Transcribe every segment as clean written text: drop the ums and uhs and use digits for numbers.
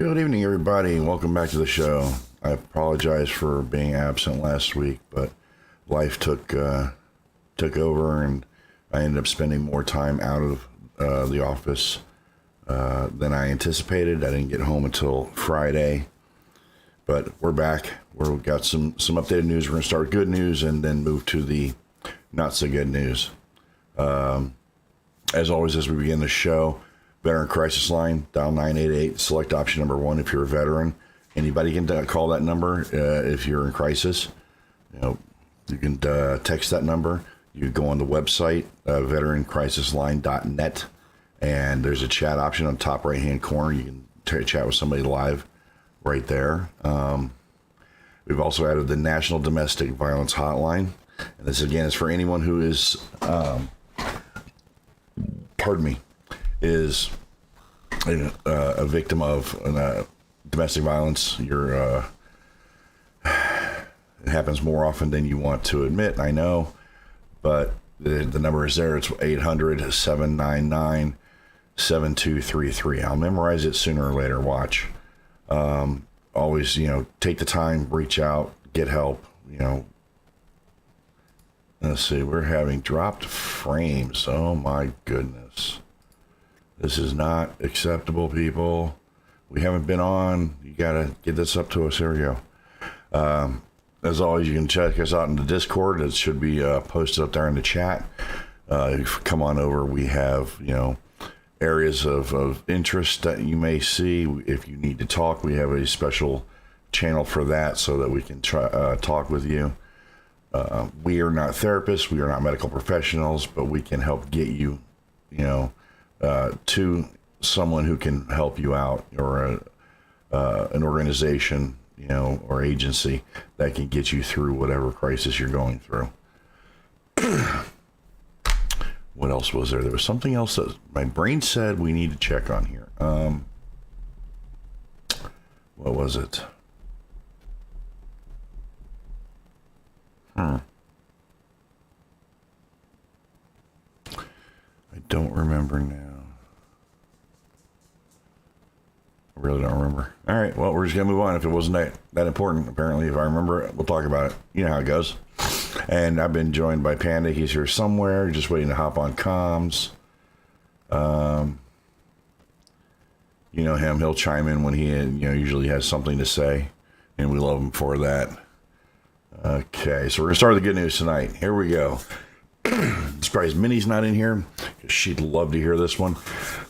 Good evening, everybody. Welcome back to the show. I apologize for being absent last week, but life took over, and I ended up spending more time out of the office than I anticipated. I didn't get home until Friday, but we're back. We've got some updated news. We're going to start with good news and then move to the not so good news. As always, as we begin the show, Veteran Crisis Line, dial 988, select option number 1 if you're a veteran. Anybody can call that number if you're in crisis. You can text that number. You go on the website, veterancrisisline.net, and there's a chat option on the top right-hand corner. You can chat with somebody live right there. We've also added the National Domestic Violence Hotline. And this, again, is for anyone who is, is a victim of domestic violence. It happens more often than you want to admit, I know, but the number is there. It's 800-799-7233. I'll memorize it sooner or later. Watch. Always, take the time, reach out, get help. Let's see, we're having dropped frames. Oh my goodness. This is not acceptable, people. We haven't been on. You got to get this up to us. Here we go. As always, you can check us out in the Discord. It should be posted up there in the chat. Come on over. We have, areas of interest that you may see. If you need to talk, we have a special channel for that so that we can talk with you. We are not therapists. We are not medical professionals, but we can help get you, to someone who can help you out, or an organization, or agency that can get you through whatever crisis you're going through. What else was there? There was something else that my brain said we need to check on here. What was it? I don't remember now. I really don't remember. All right, well, we're just going to move on. If it wasn't that important, apparently, if I remember it, we'll talk about it. You know how it goes. And I've been joined by Panda. He's here somewhere, just waiting to hop on comms. You know him. He'll chime in when he usually has something to say, and we love him for that. Okay, so we're going to start with the good news tonight. Here we go. Surprised Minnie's not in here. She'd love to hear this one.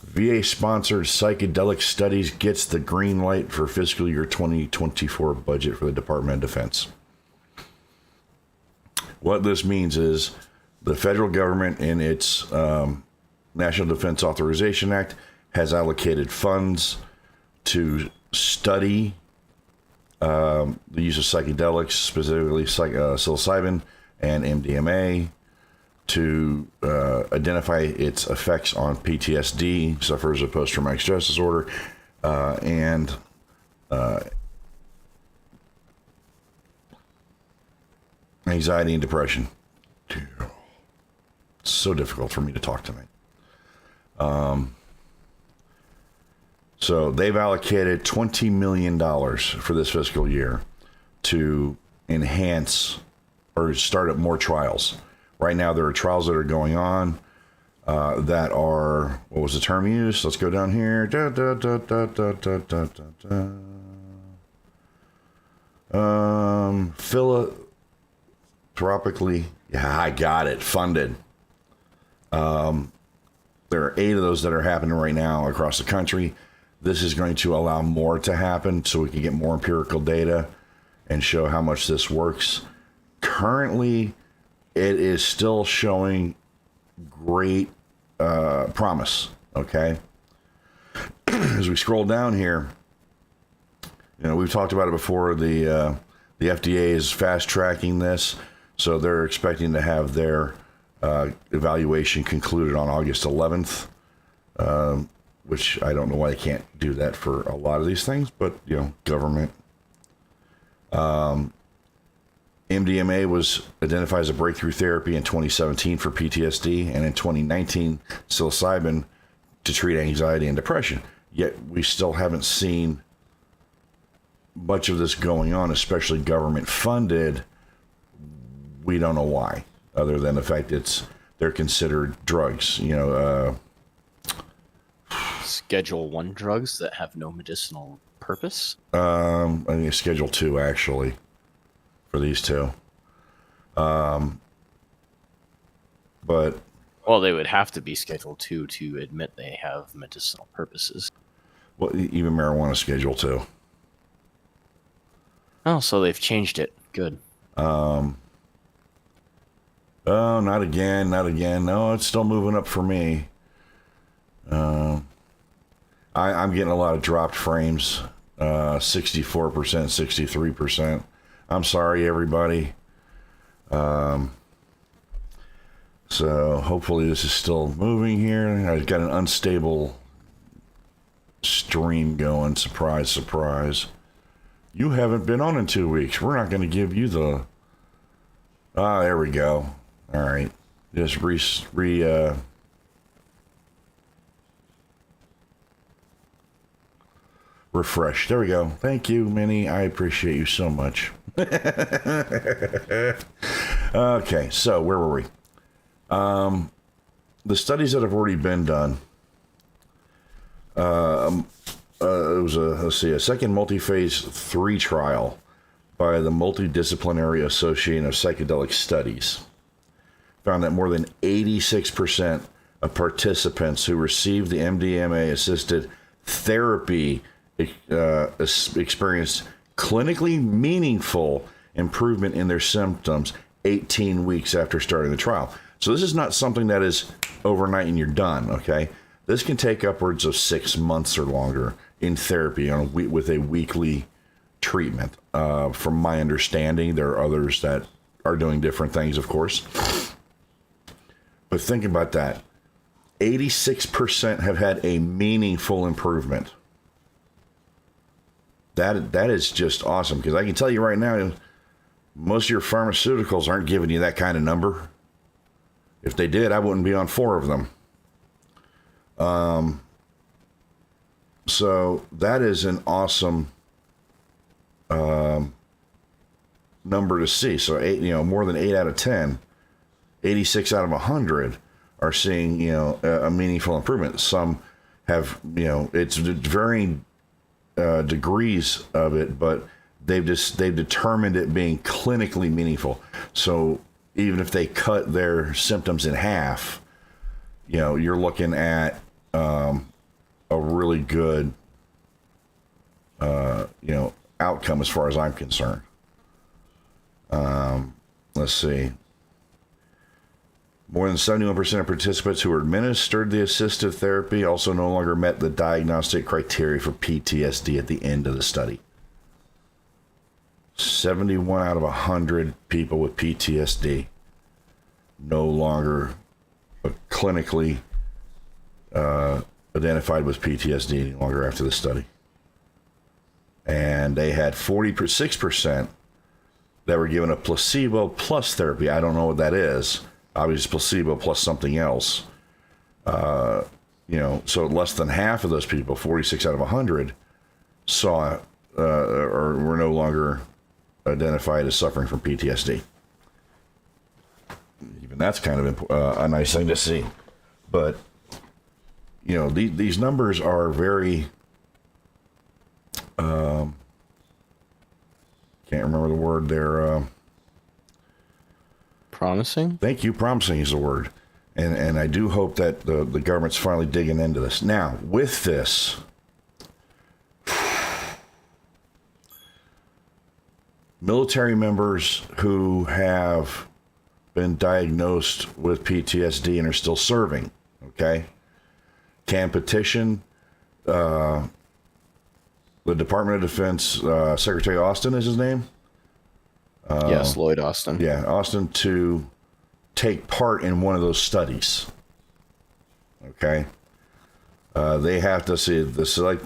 VA-sponsored psychedelic studies gets the green light for fiscal year 2024 budget for the Department of Defense. What this means is the federal government, in its National Defense Authorization Act, has allocated funds to study the use of psychedelics, specifically psilocybin and MDMA, to identify its effects on PTSD, sufferers of post-traumatic stress disorder, and anxiety and depression. It's so difficult for me to talk tonight. So they've allocated $20 million for this fiscal year to enhance or start up more trials. Right now, there are trials that are going on that are, what was the term used? Let's go down here. Philanthropically, yeah, I got it, funded. There are 8 of those that are happening right now across the country. This is going to allow more to happen so we can get more empirical data and show how much this works. Currently, it is still showing great promise, okay? As we scroll down here, we've talked about it before. The FDA is fast-tracking this, so they're expecting to have their evaluation concluded on August 11th, which I don't know why they can't do that for a lot of these things, but, government. MDMA was identified as a breakthrough therapy in 2017 for PTSD, and in 2019, psilocybin to treat anxiety and depression. Yet we still haven't seen much of this going on, especially government funded, we don't know why, other than the fact they're considered drugs. Schedule 1 drugs that have no medicinal purpose. I think it's Schedule 2 actually for these two. But Well, they would have to be Schedule 2 to admit they have medicinal purposes. well, even marijuana Schedule 2. Oh, so they've changed it. Good. Oh, not again. No, it's still moving up for me. I'm getting a lot of dropped frames. 64%, 63%. I'm sorry, everybody. So hopefully this is still moving here. I've got an unstable stream going. Surprise, surprise. You haven't been on in 2 weeks. We're not going to give you the... there we go. All right. Just refresh. There we go. Thank you, Minnie. I appreciate you so much. Okay, so where were we? The studies that have already been done. It was a second multi-phase 3 trial by the Multidisciplinary Association of Psychedelic Studies found that more than 86% of participants who received the MDMA-assisted therapy experienced clinically meaningful improvement in their symptoms 18 weeks after starting the trial. So this is not something that is overnight and you're done, okay? This can take upwards of 6 months or longer in therapy with a weekly treatment. From my understanding, there are others that are doing different things, of course. But think about that. 86% have had a meaningful improvement. That is just awesome, because I can tell you right now, most of your pharmaceuticals aren't giving you that kind of number. If they did, I wouldn't be on 4 of them. So that is an awesome number to see. So more than 8 out of 10, 86 out of 100 are seeing a meaningful improvement. Some have it's varying degrees of it, but they've determined it being clinically meaningful. So even if they cut their symptoms in half, you're looking at a really good outcome as far as I'm concerned. Let's see. More than 71% of participants who were administered the assisted therapy also no longer met the diagnostic criteria for PTSD at the end of the study. 71 out of 100 people with PTSD no longer clinically identified with PTSD any longer after the study. And they had 46% that were given a placebo plus therapy. I don't know what that is. Obviously, placebo plus something else. So less than half of those people, 46 out of 100, saw or were no longer identified as suffering from PTSD. Even that's kind of a nice thing to see. But, these numbers are very... can't remember the word there. Promising? Thank you. Promising is the word. And I do hope that the government's finally digging into this. Now, with this, military members who have been diagnosed with PTSD and are still serving, okay, can petition the Department of Defense, Secretary Austin is his name? Yes, Lloyd Austin. Yeah, Austin, to take part in one of those studies. Okay? They have to see the select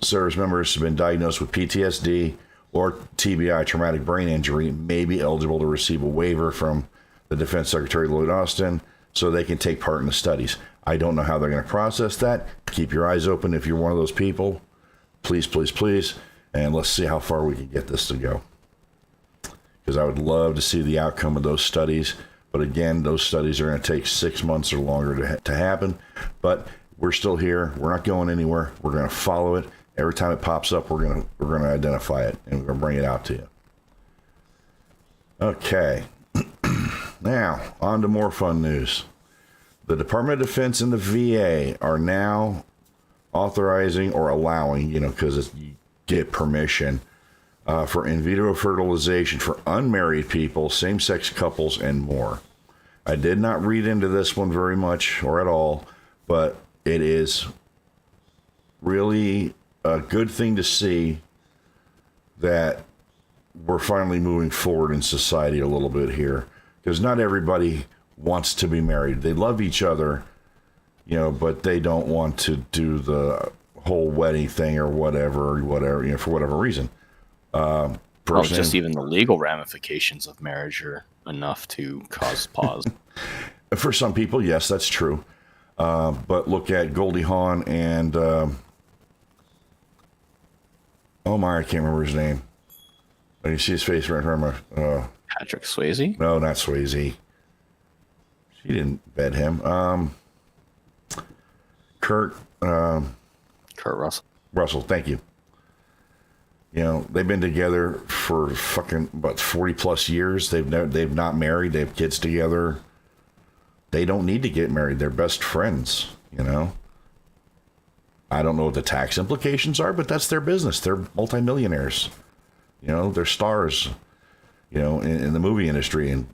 service members who have been diagnosed with PTSD or TBI, traumatic brain injury, may be eligible to receive a waiver from the Defense Secretary Lloyd Austin so they can take part in the studies. I don't know how they're going to process that. Keep your eyes open if you're one of those people. Please, please, please. And let's see how far we can get this to go. Because I would love to see the outcome of those studies. But again, those studies are going to take 6 months or longer to happen. But we're still here. We're not going anywhere. We're going to follow it. Every time it pops up, we're going to identify it, and we're going to bring it out to you. Okay. Now, on to more fun news. The Department of Defense and the VA are now authorizing or allowing, because you get permission for in vitro fertilization for unmarried people, same-sex couples, and more. I did not read into this one very much or at all, but it is really a good thing to see that we're finally moving forward in society a little bit here, because not everybody wants to be married. They love each other, but they don't want to do the whole wedding thing or whatever, for whatever reason. Just even the legal ramifications of marriage are enough to cause pause. For some people, yes, that's true. But look at Goldie Hawn and I can't remember his name. You see his face right in front of my Patrick Swayze? No, not Swayze. She didn't bed him. Kurt Russell. Russell, thank you. They've been together for fucking 40 plus years. They've not married. They have kids together. They don't need to get married. They're best friends. I don't know what the tax implications are, but that's their business. They're multimillionaires. They're stars. In the movie industry, and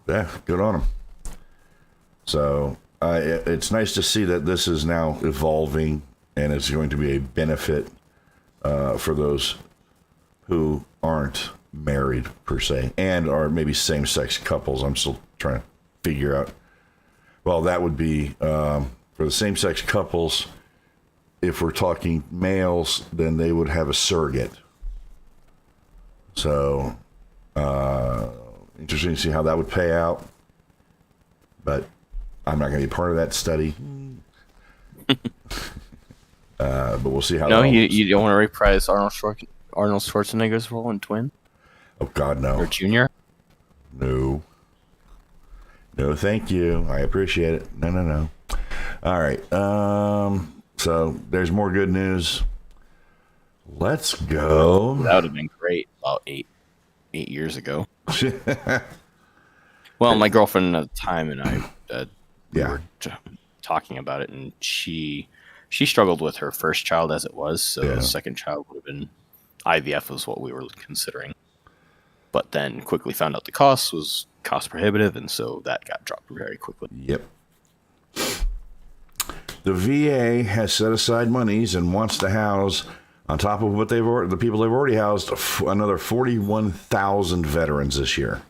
yeah, good on them. So it's nice to see that this is now evolving, and it's going to be a benefit for those who aren't married per se, and are maybe same-sex couples. I'm still trying to figure out. Well, that would be for the same-sex couples. If we're talking males, then they would have a surrogate. So, interesting to see how that would pay out. But I'm not going to be part of that study. But we'll see how. No, you don't want to reprise Arnold Schwarzenegger's role in Twin? Oh God, no. Or Junior? No, thank you. I appreciate it. No. All right. So there's more good news. Let's go. That would have been great about eight years ago. Well, my girlfriend at the time and I were talking about it, and she struggled with her first child as it was, so the second child would have been IVF was what we were considering. But then quickly found out the cost was cost prohibitive, and so that got dropped very quickly. Yep. The VA has set aside monies and wants to house, on top of what the people they've already housed, another 41,000 veterans this year.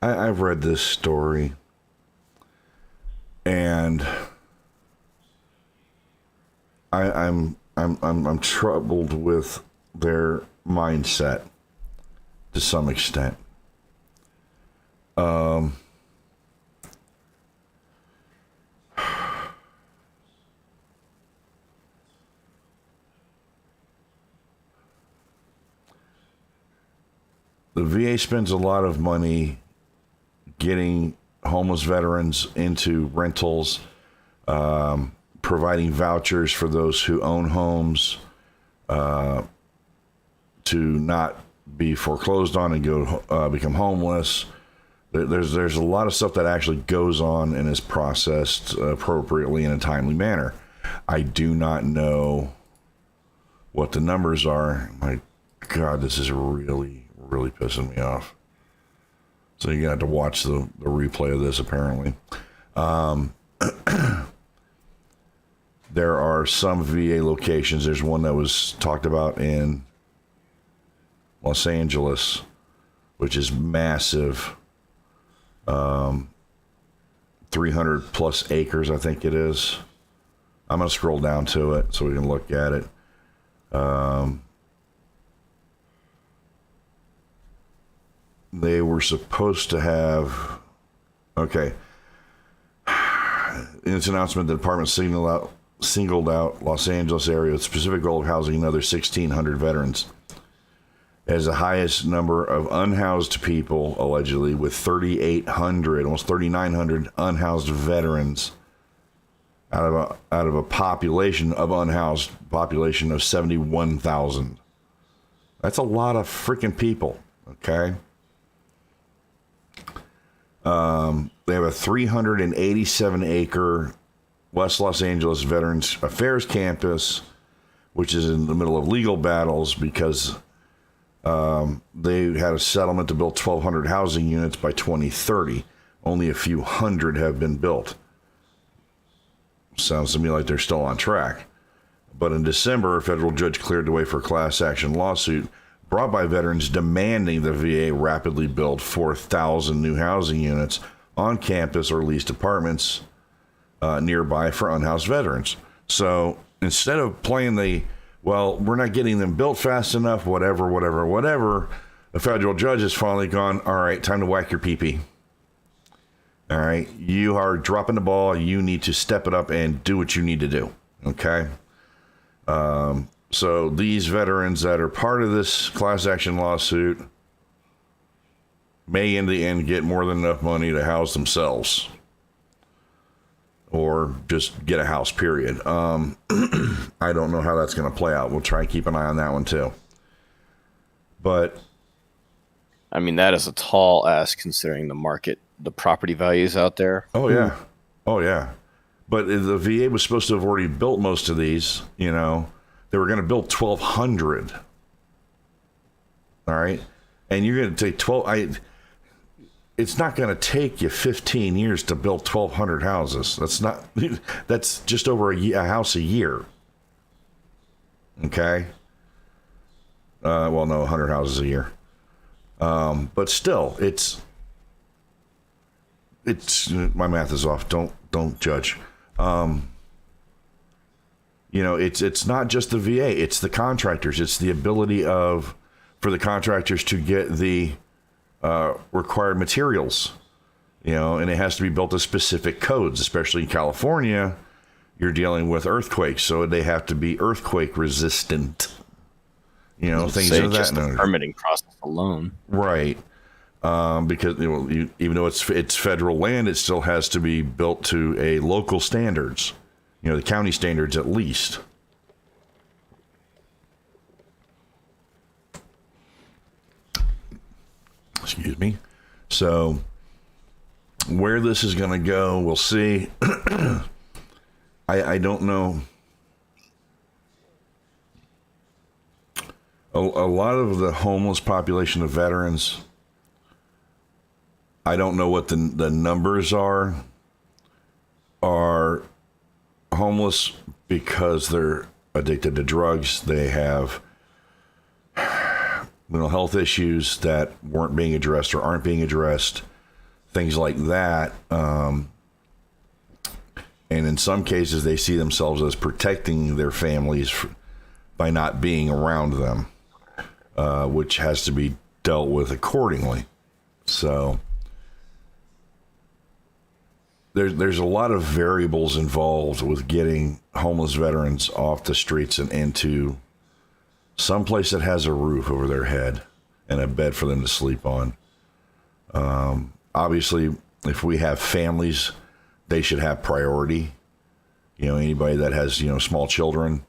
I've read this story, and I'm troubled with their mindset to some extent. The VA spends a lot of money getting homeless veterans into rentals, providing vouchers for those who own homes to not be foreclosed on and go become homeless. There's a lot of stuff that actually goes on and is processed appropriately in a timely manner. I do not know what the numbers are. My God, this is really, really pissing me off. So you're going to have to watch the replay of this, apparently. There are some VA locations. There's one that was talked about in Los Angeles, which is massive. 300 plus acres, I think it is. I'm going to scroll down to it so we can look at it. They were supposed to have Okay. In its announcement, the department singled out Los Angeles area with specific goal of housing another 1,600 veterans as the highest number of unhoused people, allegedly, with 3,800, almost 3,900 unhoused veterans out of a population of unhoused population of 71,000. That's a lot of freaking people, okay? They have a 387-acre West Los Angeles Veterans Affairs campus, which is in the middle of legal battles because they had a settlement to build 1,200 housing units by 2030. Only a few hundred have been built. Sounds to me like they're still on track. But in December, a federal judge cleared the way for a class action lawsuit brought by veterans demanding the VA rapidly build 4,000 new housing units on campus or leased apartments nearby for unhoused veterans. So instead of playing we're not getting them built fast enough, whatever, the federal judge has finally gone, all right, time to whack your pee-pee. All right, you are dropping the ball. You need to step it up and do what you need to do, okay? So these veterans that are part of this class action lawsuit may in the end get more than enough money to house themselves or just get a house, period. I don't know how that's going to play out. We'll try and keep an eye on that one too. But I mean, that is a tall ask considering the property values out there. Oh yeah. But the VA was supposed to have already built most of these, you know. They were going to build 1,200. All right. And you're going to take 12. It's not going to take you 15 years to build 1,200 houses. That's just over a house a year. Okay. Well, no, 100 houses a year. But still, it's my math is off. Don't judge. You know, it's not just the VA, it's the contractors. It's the ability for the contractors to get the required materials, you know, and it has to be built to specific codes, especially in California. You're dealing with earthquakes, so they have to be earthquake resistant. You know, things of that. Just the permitting process alone, right? Because even though it's federal land, it still has to be built to a local standards. You know, the county standards at least. Excuse me. So where this is going to go, we'll see. I don't know. A lot of the homeless population of veterans, I don't know what the numbers are homeless because they're addicted to drugs. They have mental health issues that weren't being addressed or aren't being addressed, things like that. And in some cases, they see themselves as protecting their families by not being around them, which has to be dealt with accordingly. So there's a lot of variables involved with getting homeless veterans off the streets and into someplace that has a roof over their head and a bed for them to sleep on. Obviously, if we have families, they should have priority. You know, anybody that has, you know, small children,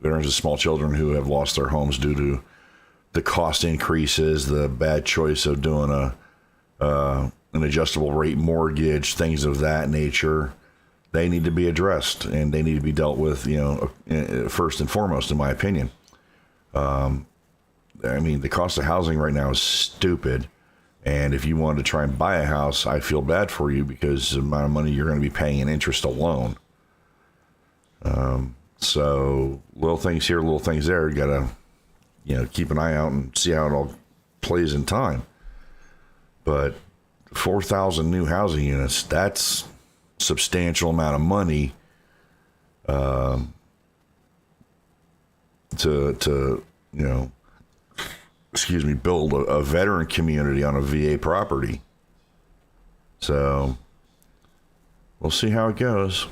veterans of small children who have lost their homes due to the cost increases, the bad choice of doing an adjustable rate mortgage, things of that nature, they need to be addressed and they need to be dealt with, you know, first and foremost, in my opinion. I mean, the cost of housing right now is stupid. And if you wanted to try and buy a house, I feel bad for you because the amount of money you're going to be paying in interest alone. So little things here, little things there. You got to, you know, keep an eye out and see how it all plays in time. But 4,000 new housing units, that's substantial amount of money to you know, build a veteran community on a VA property. So we'll see how it goes.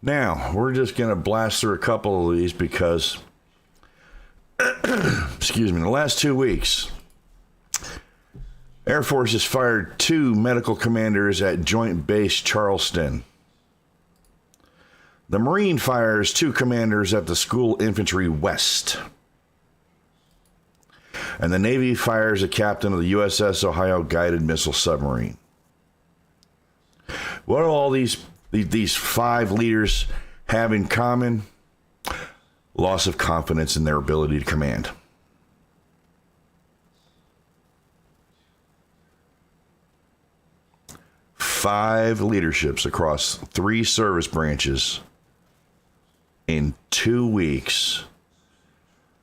Now, we're just going to blast through a couple of these because, excuse me, in the last 2 weeks, Air Force has fired 2 medical commanders at Joint Base Charleston. The Marine fires 2 commanders at the School Infantry West. And the Navy fires a captain of the USS Ohio guided missile submarine. What do all these 5 leaders have in common? Loss of confidence in their ability to command. Five leaderships across 3 service branches in 2 weeks.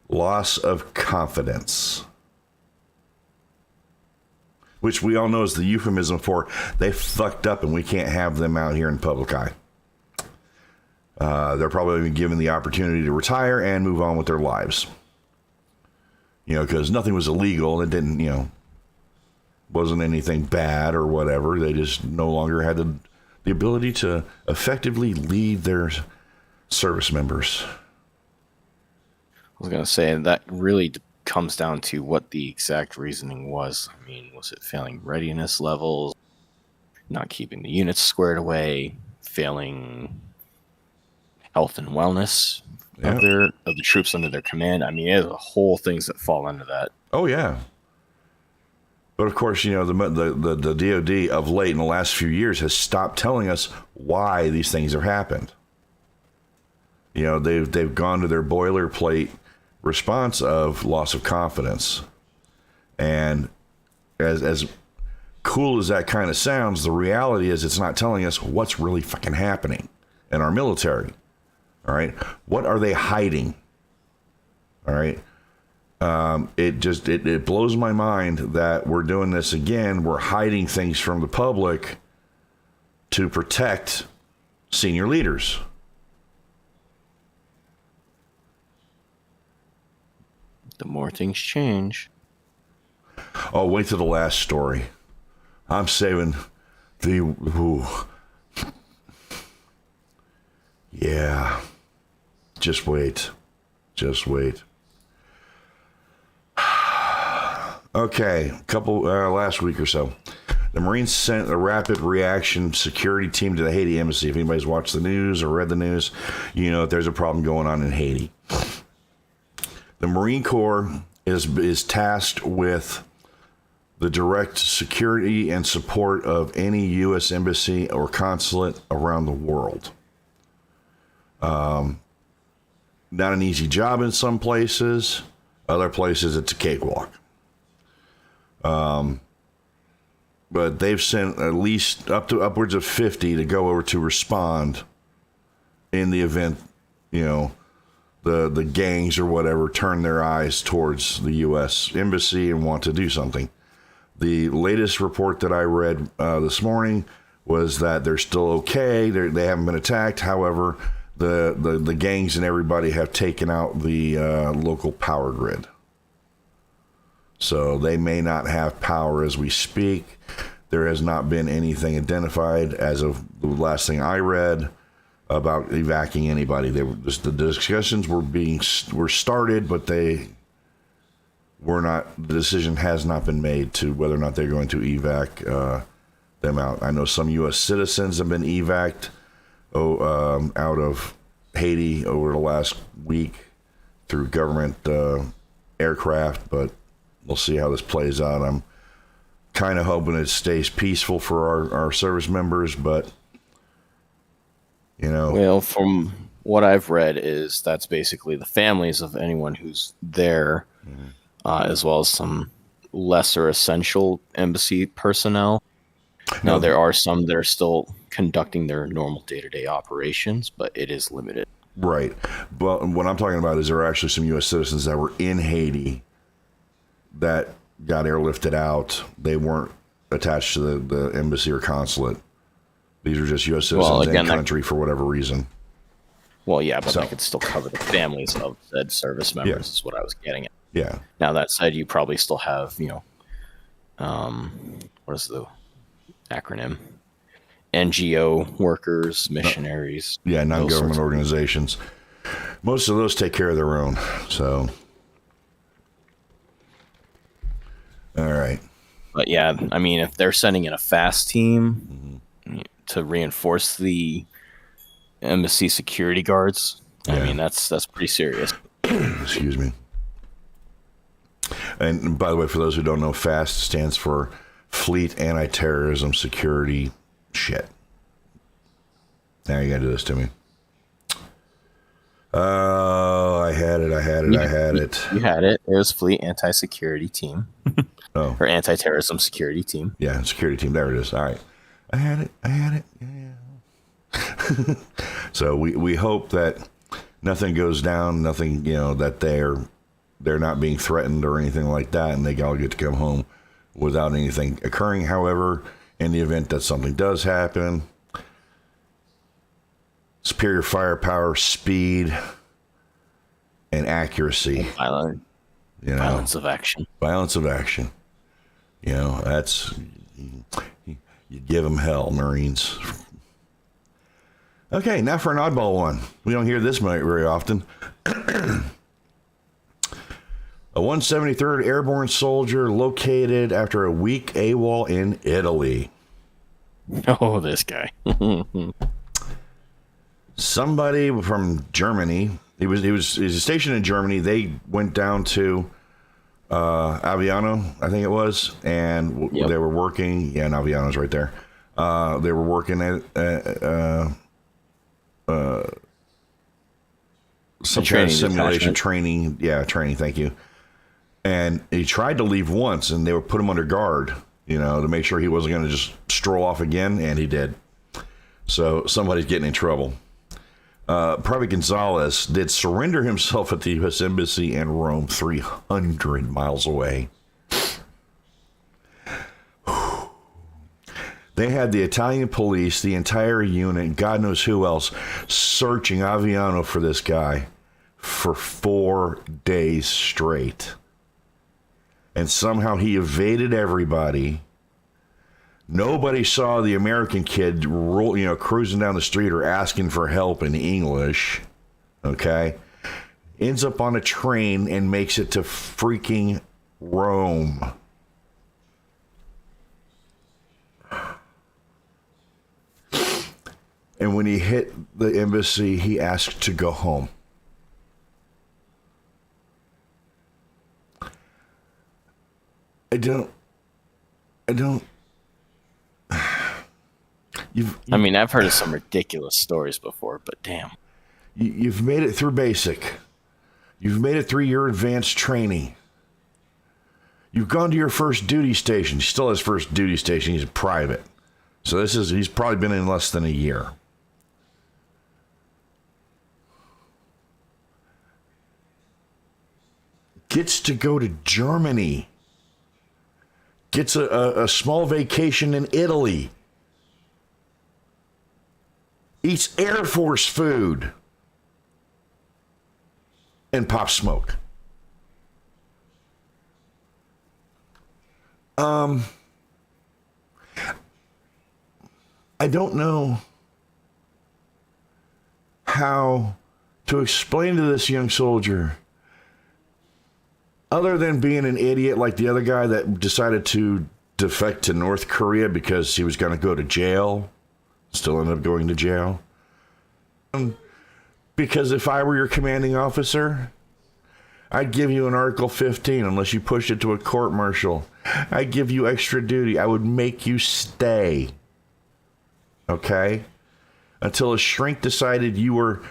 Loss of confidence. Which we all know is the euphemism for they fucked up and we can't have them out here in public eye. They're probably given the opportunity to retire and move on with their lives. Because nothing was illegal. It didn't, wasn't anything bad or whatever. They just no longer had the ability to effectively lead their service members. I was going to say, that really comes down to what the exact reasoning was. I mean, was it failing readiness levels, not keeping the units squared away, failing health and wellness of the troops under their command? I mean, there's a whole things that fall under that. Oh, yeah. But of course, the DoD of late in the last few years has stopped telling us why these things have happened. They've gone to their boilerplate response of loss of confidence. And as cool as that kind of sounds, the reality is it's not telling us what's really fucking happening in our military. All right. What are they hiding? All right. It blows my mind that we're doing this again. We're hiding things from the public to protect senior leaders. The more things change. Oh, wait till the last story. I'm saving the... Ooh. Yeah. Just wait. Just wait. Okay, last week or so, the Marines sent a rapid reaction security team to the Haiti embassy. If anybody's watched the news or read the news, you know that there's a problem going on in Haiti. The Marine Corps is tasked with the direct security and support of any U.S. embassy or consulate around the world. Not an easy job in some places. Other places, it's a cakewalk. But they've sent at least upwards of 50 to go over to respond in the event, the gangs or whatever turn their eyes towards the U.S. embassy and want to do something. The latest report that I read this morning was that they're still okay. They haven't been attacked. However, the gangs and everybody have taken out the local power grid. So they may not have power as we speak. There has not been anything identified as of the last thing I read about evacuating anybody. The discussions were started, but they were not. The decision has not been made to whether or not they're going to evac them out. I know some U.S. citizens have been evac'd out of Haiti over the last week through government aircraft, but we'll see how this plays out. I'm kind of hoping it stays peaceful for our service members, but Well, from what I've read is that's basically the families of anyone who's there, as well as some lesser essential embassy personnel. Now, there are some that are still conducting their normal day-to-day operations, but it is limited. Right. But what I'm talking about is there are actually some U.S. citizens that were in Haiti that got airlifted out. They weren't attached to the embassy or consulate. These are just U.S. citizens in country for whatever reason. Well, yeah, but that could still cover the families of said service members, is what I was getting at. Yeah. Now, that said, you probably still have, what is the acronym? NGO workers, missionaries. Yeah, non-government organizations. Most of those take care of their own. So, all right. But yeah, I mean, if they're sending in a fast team to reinforce the embassy security guards, I mean, that's pretty serious. Excuse me. And by the way, for those who don't know, FAST stands for Fleet Anti-Terrorism Security Shit. Now you gotta do this to me. Oh, I had it. You had it. It was Fleet Anti-Security Team. Oh. Or Anti-Terrorism Security Team. Yeah, security team. There it is. All right. I had it. Yeah. So we hope that nothing goes down, nothing, that they're not being threatened or anything like that, and they all get to come home without anything occurring. However, in the event that something does happen, superior firepower, speed, and accuracy. Violence of action. Violence of action. That's... You give them hell, Marines. Okay, now for an oddball one. We don't hear this very often. A 173rd Airborne soldier located after a week AWOL in Italy. Oh, this guy. Somebody from Germany. He was stationed in Germany. They went down to Aviano, I think it was, and they were working. Yeah, and Aviano's right there. They were working at some kind of simulation training. Yeah, training. Thank you. And he tried to leave once, and they would put him under guard, to make sure he wasn't going to just stroll off again, and he did. So somebody's getting in trouble. Private Gonzalez did surrender himself at the U.S. Embassy in Rome, 300 miles away. They had the Italian police, the entire unit, God knows who else, searching Aviano for this guy for 4 days straight. And somehow he evaded everybody. Nobody saw the American kid cruising down the street or asking for help in English. Okay? Ends up on a train and makes it to freaking Rome. And when he hit the embassy, he asked to go home. I don't. I've heard of some ridiculous stories before, but damn. You've made it through basic. You've made it through your advanced training. You've gone to your first duty station. He still has first duty station. He's private. So he's probably been in less than a year. Gets to go to Germany. Gets a small vacation in Italy. Eats Air Force food. And pops smoke. I don't know how to explain to this young soldier, other than being an idiot like the other guy that decided to defect to North Korea because he was going to go to jail, still ended up going to jail. Because if I were your commanding officer, I'd give you an Article 15 unless you push it to a court-martial. I'd give you extra duty. I would make you stay. Okay? Until a shrink decided you were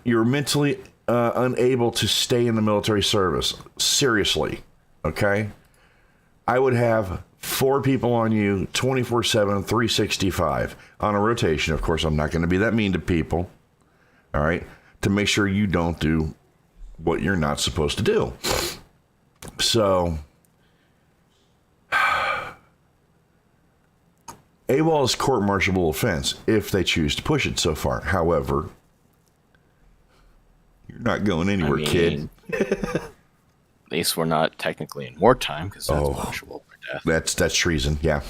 you're mentally unable to stay in the military service. Seriously. Okay? I would have 4 people on you 24/7, 365 on a rotation. Of course, I'm not going to be that mean to people. All right? To make sure you don't do what you're not supposed to do. So, AWOL is court-martialable offense if they choose to push it so far. However, you're not going anywhere, kid. At least we're not technically in wartime because that's punishable by death. That's treason. Yeah.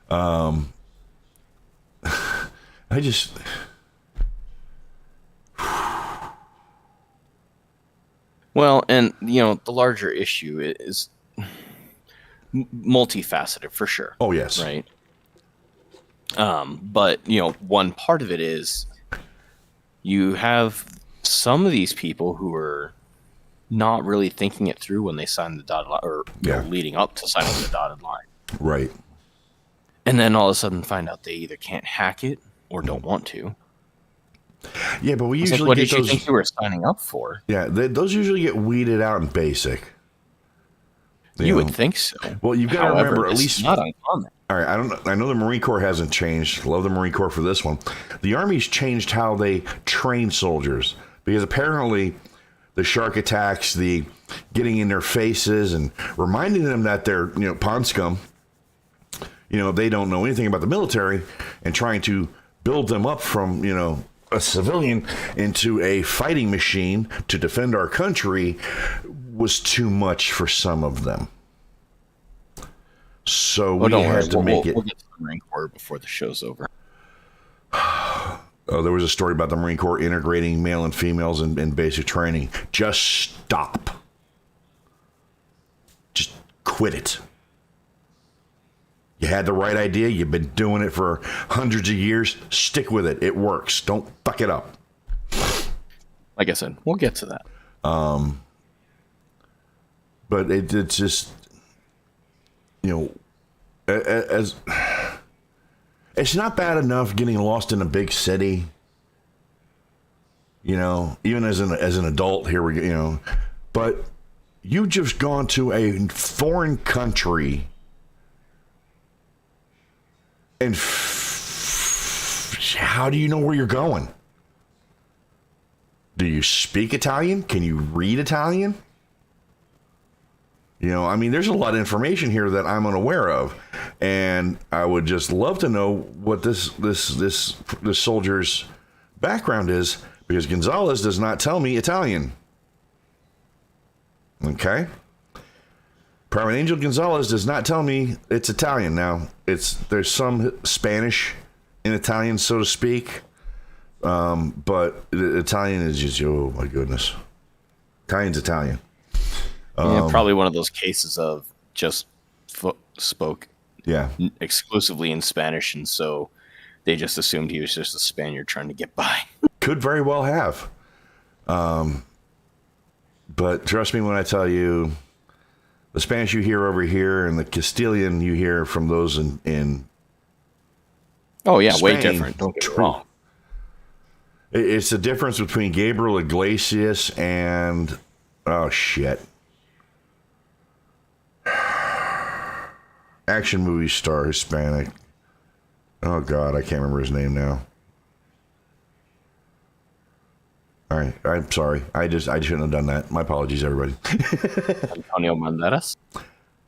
I just. Well, and the larger issue is multifaceted for sure. Oh yes. Right. But one part of it is you have some of these people who are not really thinking it through when they sign the dotted line, or leading up to signing the dotted line. Right. And then all of a sudden find out they either can't hack it or don't want to. Yeah, but we usually what get did those. You think you were signing up for? Yeah, those usually get weeded out in basic. You would think so. Well, you've got to remember, at least not uncommon. All right, I know the Marine Corps hasn't changed. Love the Marine Corps for this one. The Army's changed how they train soldiers, because apparently the shark attacks, the getting in their faces and reminding them that they're pond scum. They don't know anything about the military, and trying to build them up from a civilian into a fighting machine to defend our country was too much for some of them. So we had to make it. We'll get to the Marine Corps before the show's over. There was a story about the Marine Corps integrating male and females in basic training. Just stop. Just quit it. You had the right idea. You've been doing it for hundreds of years. Stick with it. It works. Don't fuck it up. Like I said, we'll get to that. But it's just, as it's not bad enough getting lost in a big city. Even as an adult, here we go. But you've just gone to a foreign country. And how do you know where you're going? Do you speak Italian? Can you read Italian? There's a lot of information here that I'm unaware of, and I would just love to know what this soldier's background is, because Gonzalez does not tell me Italian. Okay? Private Angel Gonzalez does not tell me it's Italian. Now, there's some Spanish in Italian, so to speak, but Italian is just, oh my goodness. Italian's Italian. Probably one of those cases of just spoke exclusively in Spanish, and so they just assumed he was just a Spaniard trying to get by. Could very well have. But trust me when I tell you, the Spanish you hear over here and the Castilian you hear from those in oh yeah, Spain, way different. Don't get me wrong. It's the difference between Gabriel Iglesias and action movie star, Hispanic. Oh God, I can't remember his name now. All right, I'm sorry. I shouldn't have done that. My apologies, everybody. Antonio Banderas?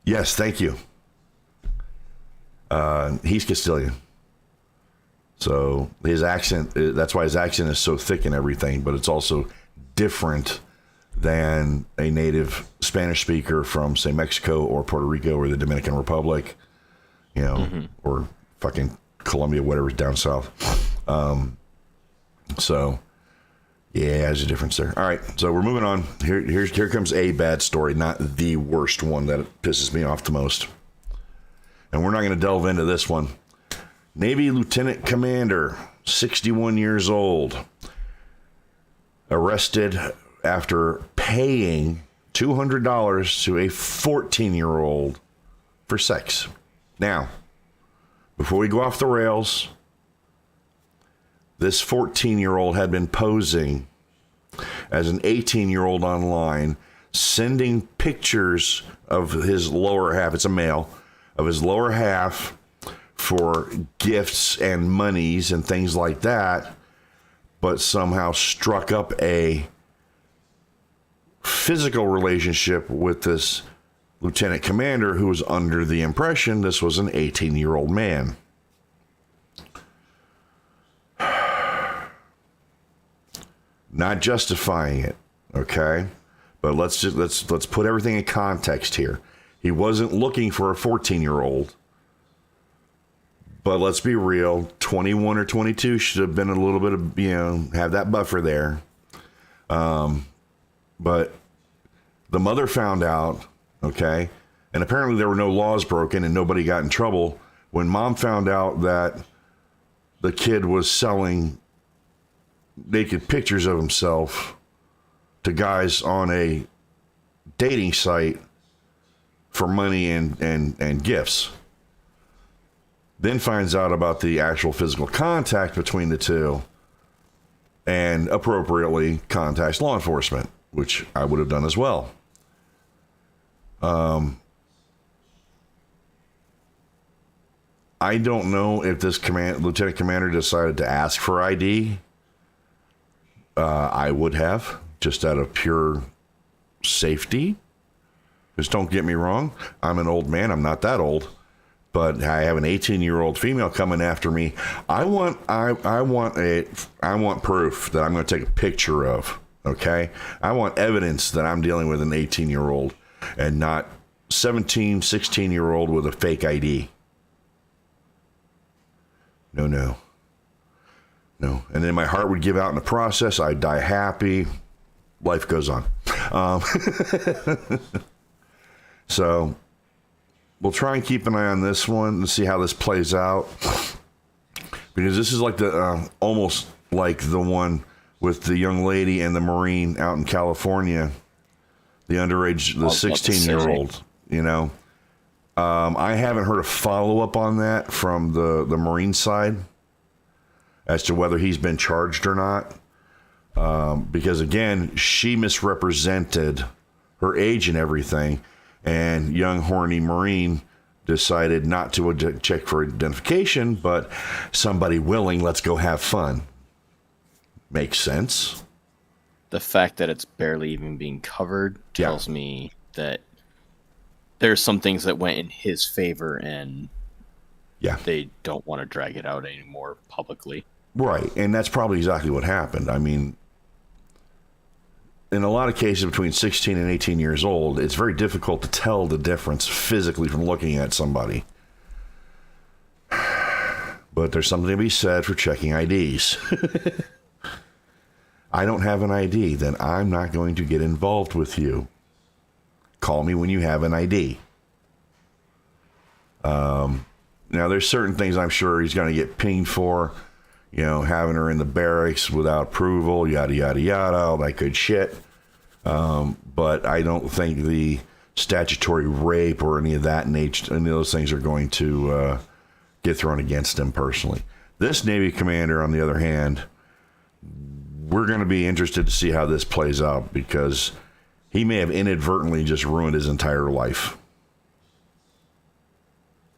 Yes, thank you. He's Castilian. So his accent, that's why his accent is so thick and everything, but it's also different than a native Spanish speaker from, say, Mexico or Puerto Rico or the Dominican Republic, or fucking Colombia, whatever's down south. So, yeah, there's a difference there. All right, so we're moving on. Here comes a bad story, not the worst one that pisses me off the most. And we're not going to delve into this one. Navy Lieutenant Commander, 61 years old, arrested after paying $200 to a 14-year-old for sex. Now, before we go off the rails, this 14-year-old had been posing as an 18-year-old online, sending pictures of his lower half, it's a male, of his lower half for gifts and monies and things like that, but somehow struck up a physical relationship with this lieutenant commander who was under the impression this was an 18-year-old man. Not justifying it, okay? But let's put everything in context here. He wasn't looking for a 14-year-old. But let's be real, 21 or 22 should have been a little bit of, have that buffer there. But the mother found out, okay, and apparently there were no laws broken and nobody got in trouble. When mom found out that the kid was selling naked pictures of himself to guys on a dating site for money and gifts, then finds out about the actual physical contact between the two and appropriately contacts law enforcement, which I would have done as well. I don't know if this lieutenant commander decided to ask for ID. I would have, just out of pure safety. Just don't get me wrong. I'm an old man. I'm not that old. But I have an 18-year-old female coming after me. I want proof that I'm going to take a picture of. Okay? I want evidence that I'm dealing with an 18-year-old and not 17, 16-year-old with a fake ID. No. And then my heart would give out in the process. I'd die happy. Life goes on. So we'll try and keep an eye on this one and see how this plays out. Because this is like the almost like the one with the young lady and the Marine out in California. The underage, the 16-year-old, I haven't heard a follow-up on that from the Marine side as to whether he's been charged or not. Because, again, she misrepresented her age and everything, and young, horny Marine decided not to check for identification, but somebody willing, let's go have fun. Makes sense. The fact that it's barely even being covered tells me that there's some things that went in his favor, and they don't want to drag it out anymore publicly. Right, and that's probably exactly what happened. I mean, in a lot of cases between 16 and 18 years old, it's very difficult to tell the difference physically from looking at somebody. But there's something to be said for checking IDs. I don't have an ID, then I'm not going to get involved with you. Call me when you have an ID. Now, there's certain things I'm sure he's going to get pinged for. Having her in the barracks without approval, yada, yada, yada, all that good shit. But I don't think the statutory rape or any of that nature, any of those things are going to get thrown against him personally. This Navy commander, on the other hand, we're going to be interested to see how this plays out, because he may have inadvertently just ruined his entire life.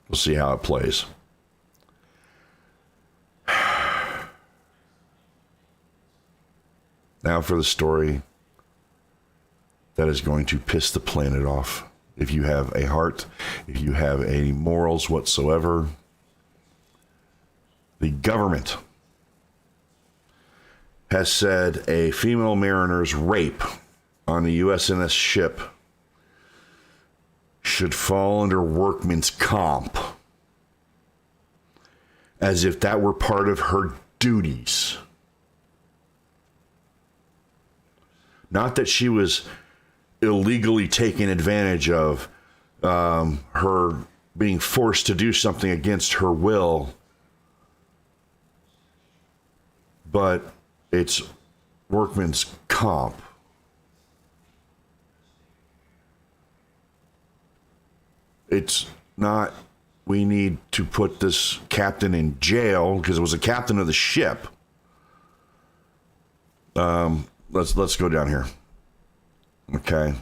We'll see how it plays. Now for the story that is going to piss the planet off. If you have a heart, if you have any morals whatsoever, the government has said a female mariner's rape on the USNS ship should fall under workman's comp, as if that were part of her duties. Not that she was illegally taken advantage of, her being forced to do something against her will, but it's workman's comp. It's not, we need to put this captain in jail because it was a captain of the ship. Let's go down here. Okay.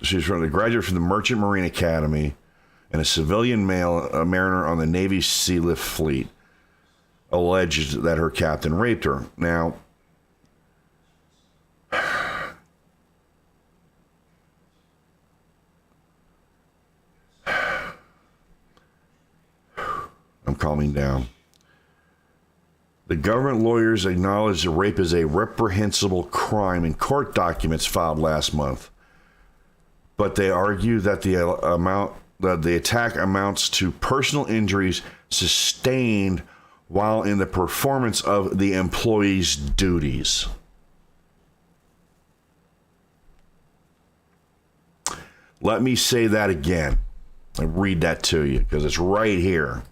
She's from the graduate from the Merchant Marine Academy and a civilian mariner on the Navy Sealift Fleet, alleged that her captain raped her. Now, I'm calming down. The government lawyers acknowledged the rape is a reprehensible crime in court documents filed last month. but they argue that the attack amounts to personal injuries sustained while in the performance of the employee's duties. Let me say that again. I read that to you because it's right here.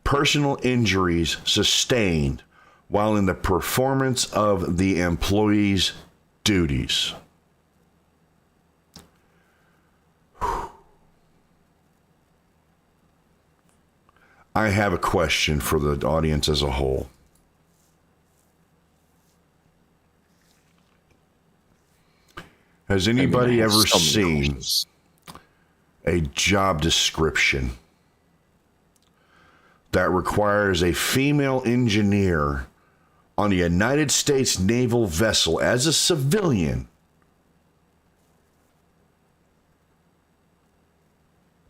Personal injuries sustained while in the performance of the employee's duties. I have a question for the audience as a whole. Has anybody ever seen a job description that requires a female engineer on a United States naval vessel as a civilian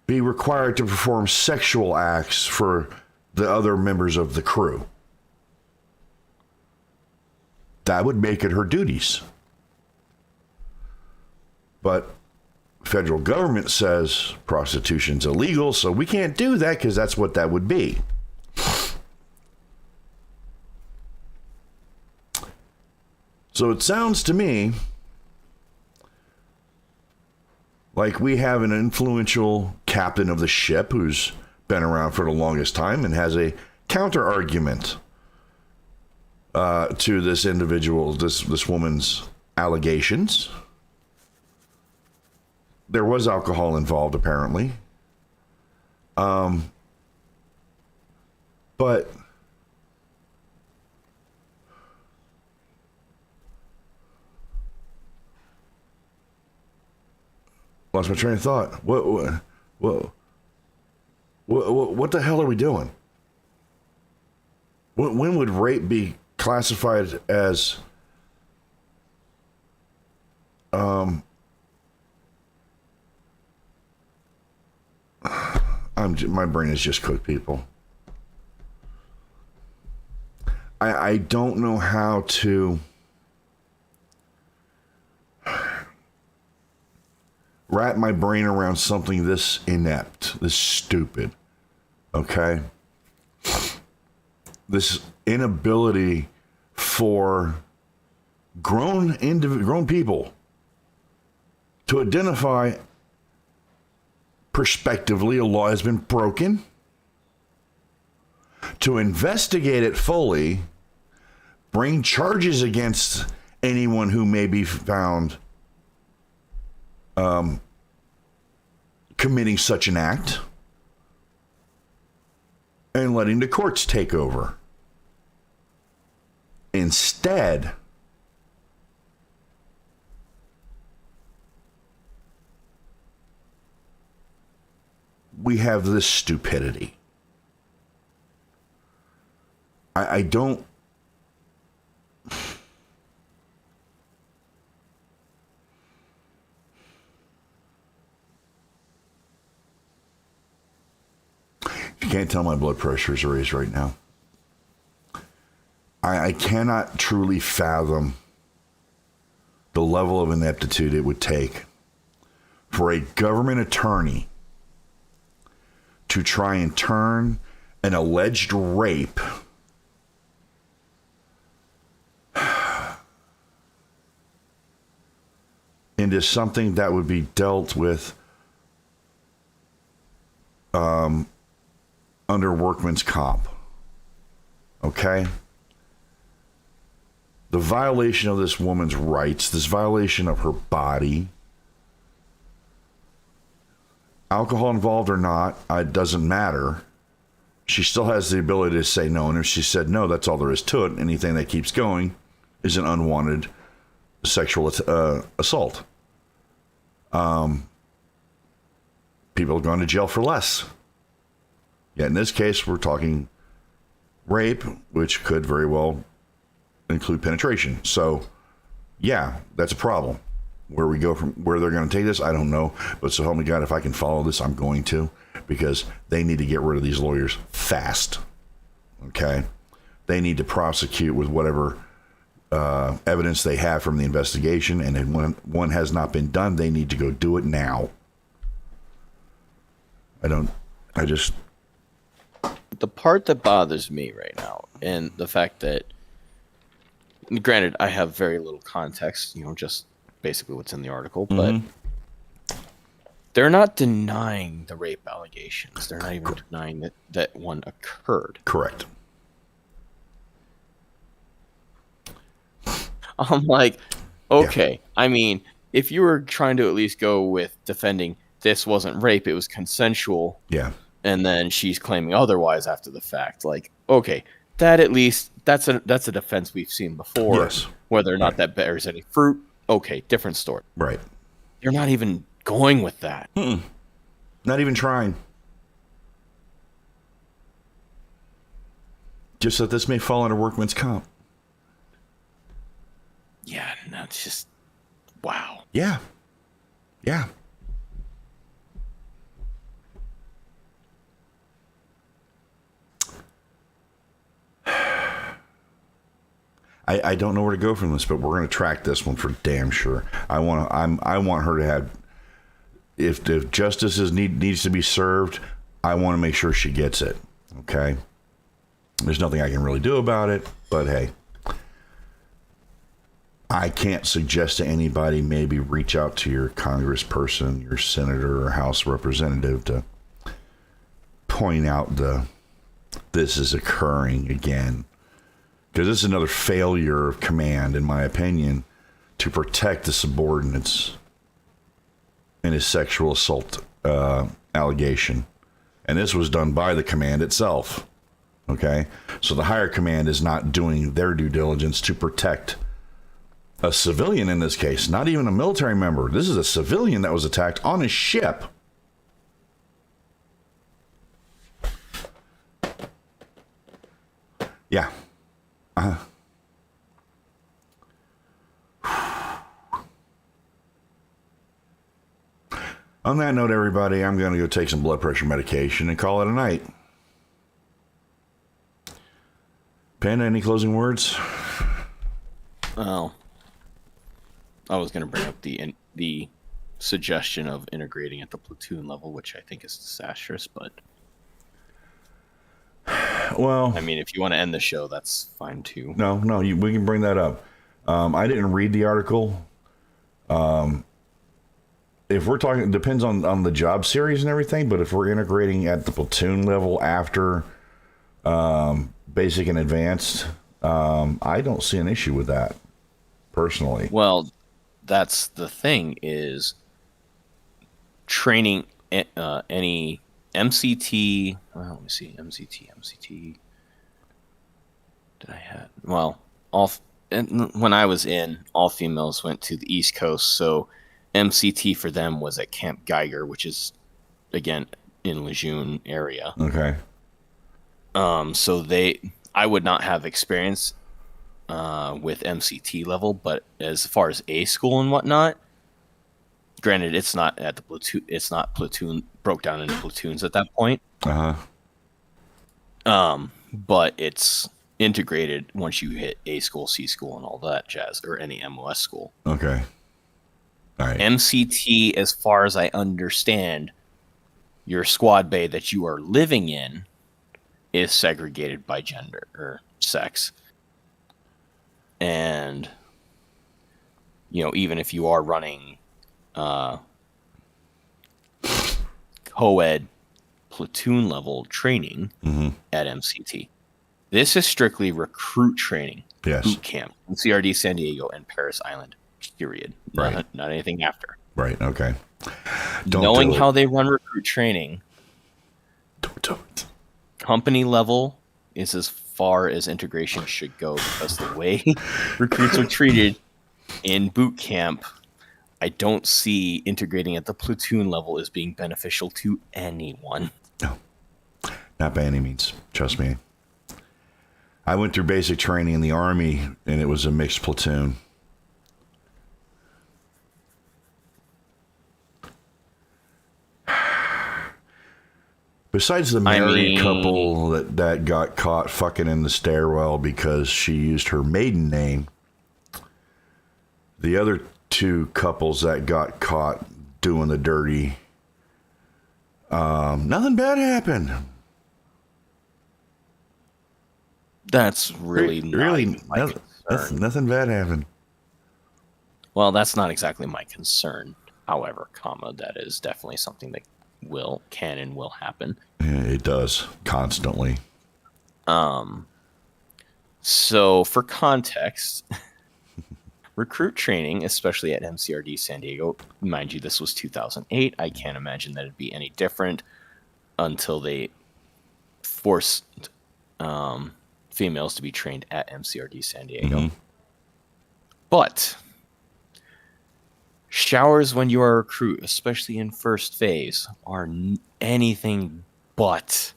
be required to perform sexual acts for the other members of the crew? That would make it her duties. But federal government says prostitution's illegal, so we can't do that because that's what that would be. So it sounds to me like we have an influential captain of the ship who's been around for the longest time and has a counter argument to this individual, this woman's allegations. There was alcohol involved, apparently. But lost my train of thought. What the hell are we doing? When would rape be classified as my brain is just cooked, people. I don't know how to wrap my brain around something this inept, this stupid, okay? This inability for grown people to identify prospectively a law has been broken, to investigate it fully, bring charges against anyone who may be found committing such an act, and letting the courts take over. Instead, we have this stupidity. I don't. You can't tell my blood pressure is raised right now. I cannot truly fathom the level of ineptitude it would take for a government attorney to try and turn an alleged rape into something that would be dealt with under workman's comp. Okay? The violation of this woman's rights, this violation of her body, alcohol involved or not, it doesn't matter. She still has the ability to say no, and if she said no, that's all there is to it. Anything that keeps going is an unwanted sexual assault. People have gone to jail for less. Yet in this case, we're talking rape, which could very well include penetration. So, yeah, that's a problem. Where we go from, where they're going to take this, I don't know. But so help me God, if I can follow this, I'm going to, because they need to get rid of these lawyers fast. Okay? They need to prosecute with whatever evidence they have from the investigation, and when one has not been done, they need to go do it now. The part that bothers me right now, and the fact that, granted, I have very little context, just basically what's in the article, but they're not denying the rape allegations. They're not even denying that one occurred. Correct. I'm like, okay. Yeah. I mean, if you were trying to at least go with defending this wasn't rape, it was consensual. Yeah. And then she's claiming otherwise after the fact. Like, okay, that at least that's a defense we've seen before. Yes. Whether or not that bears any fruit, okay, different story. Right. You're not even going with that. Not even trying. Just that this may fall under workman's comp. Yeah, no, it's just wow. Yeah. Yeah. I don't know where to go from this, but we're going to track this one for damn sure. I want her to have, if justice needs to be served, I want to make sure she gets it. Okay. There's nothing I can really do about it, but hey, I can't suggest to anybody maybe reach out to your congressperson, your senator or House representative to point out this is occurring again. Because this is another failure of command, in my opinion, to protect the subordinates in his sexual assault allegation. And this was done by the command itself. Okay? So the higher command is not doing their due diligence to protect a civilian in this case, not even a military member. This is a civilian that was attacked on a ship. Yeah. On that note, everybody, I'm going to go take some blood pressure medication and call it a night. Panda, any closing words? Oh, I was going to bring up the suggestion of integrating at the platoon level, which I think is disastrous, but well, I mean, if you want to end the show, that's fine too. No, we can bring that up. I didn't read the article. If we're talking, it depends on the job series and everything, but if we're integrating at the platoon level after basic and advanced, I don't see an issue with that, personally. Well, that's the thing is training any MCT. Well, let me see. MCT. Did I have? Well, when I was in, all females went to the East Coast, so MCT for them was at Camp Geiger, which is again in Lejeune area. Okay. So I would not have experience with MCT level, but as far as A school and whatnot, granted, it's not at the platoon. It's not platoon broke down into platoons at that point. But it's integrated once you hit A school, C school, and all that jazz, or any MOS school. Okay. All right. MCT, as far as I understand, your squad bay that you are living in is segregated by gender or sex. And, even if you are running co-ed platoon level training at MCT, this is strictly recruit training. Yes. Boot camp in CRD San Diego and Paris Island, period. Right. Not anything after. Right, okay. Knowing how they run recruit training, don't do it. Company level is as far as integration should go, because the way recruits are treated in boot camp, I don't see integrating at the platoon level as being beneficial to anyone. No, not by any means. Trust me. I went through basic training in the Army, and it was a mixed platoon. Besides the married couple that got caught fucking in the stairwell because she used her maiden name The other two couples that got caught doing the dirty, nothing bad happened. That's really my concern. Nothing bad happened. Well, that's not exactly my concern. However, that is definitely something that can and will happen. Yeah, it does constantly. So for context, recruit training, especially at MCRD San Diego, mind you, this was 2008. I can't imagine that it'd be any different until they forced females to be trained at MCRD San Diego. Mm-hmm. But showers when you are a recruit, especially in first phase, are anything but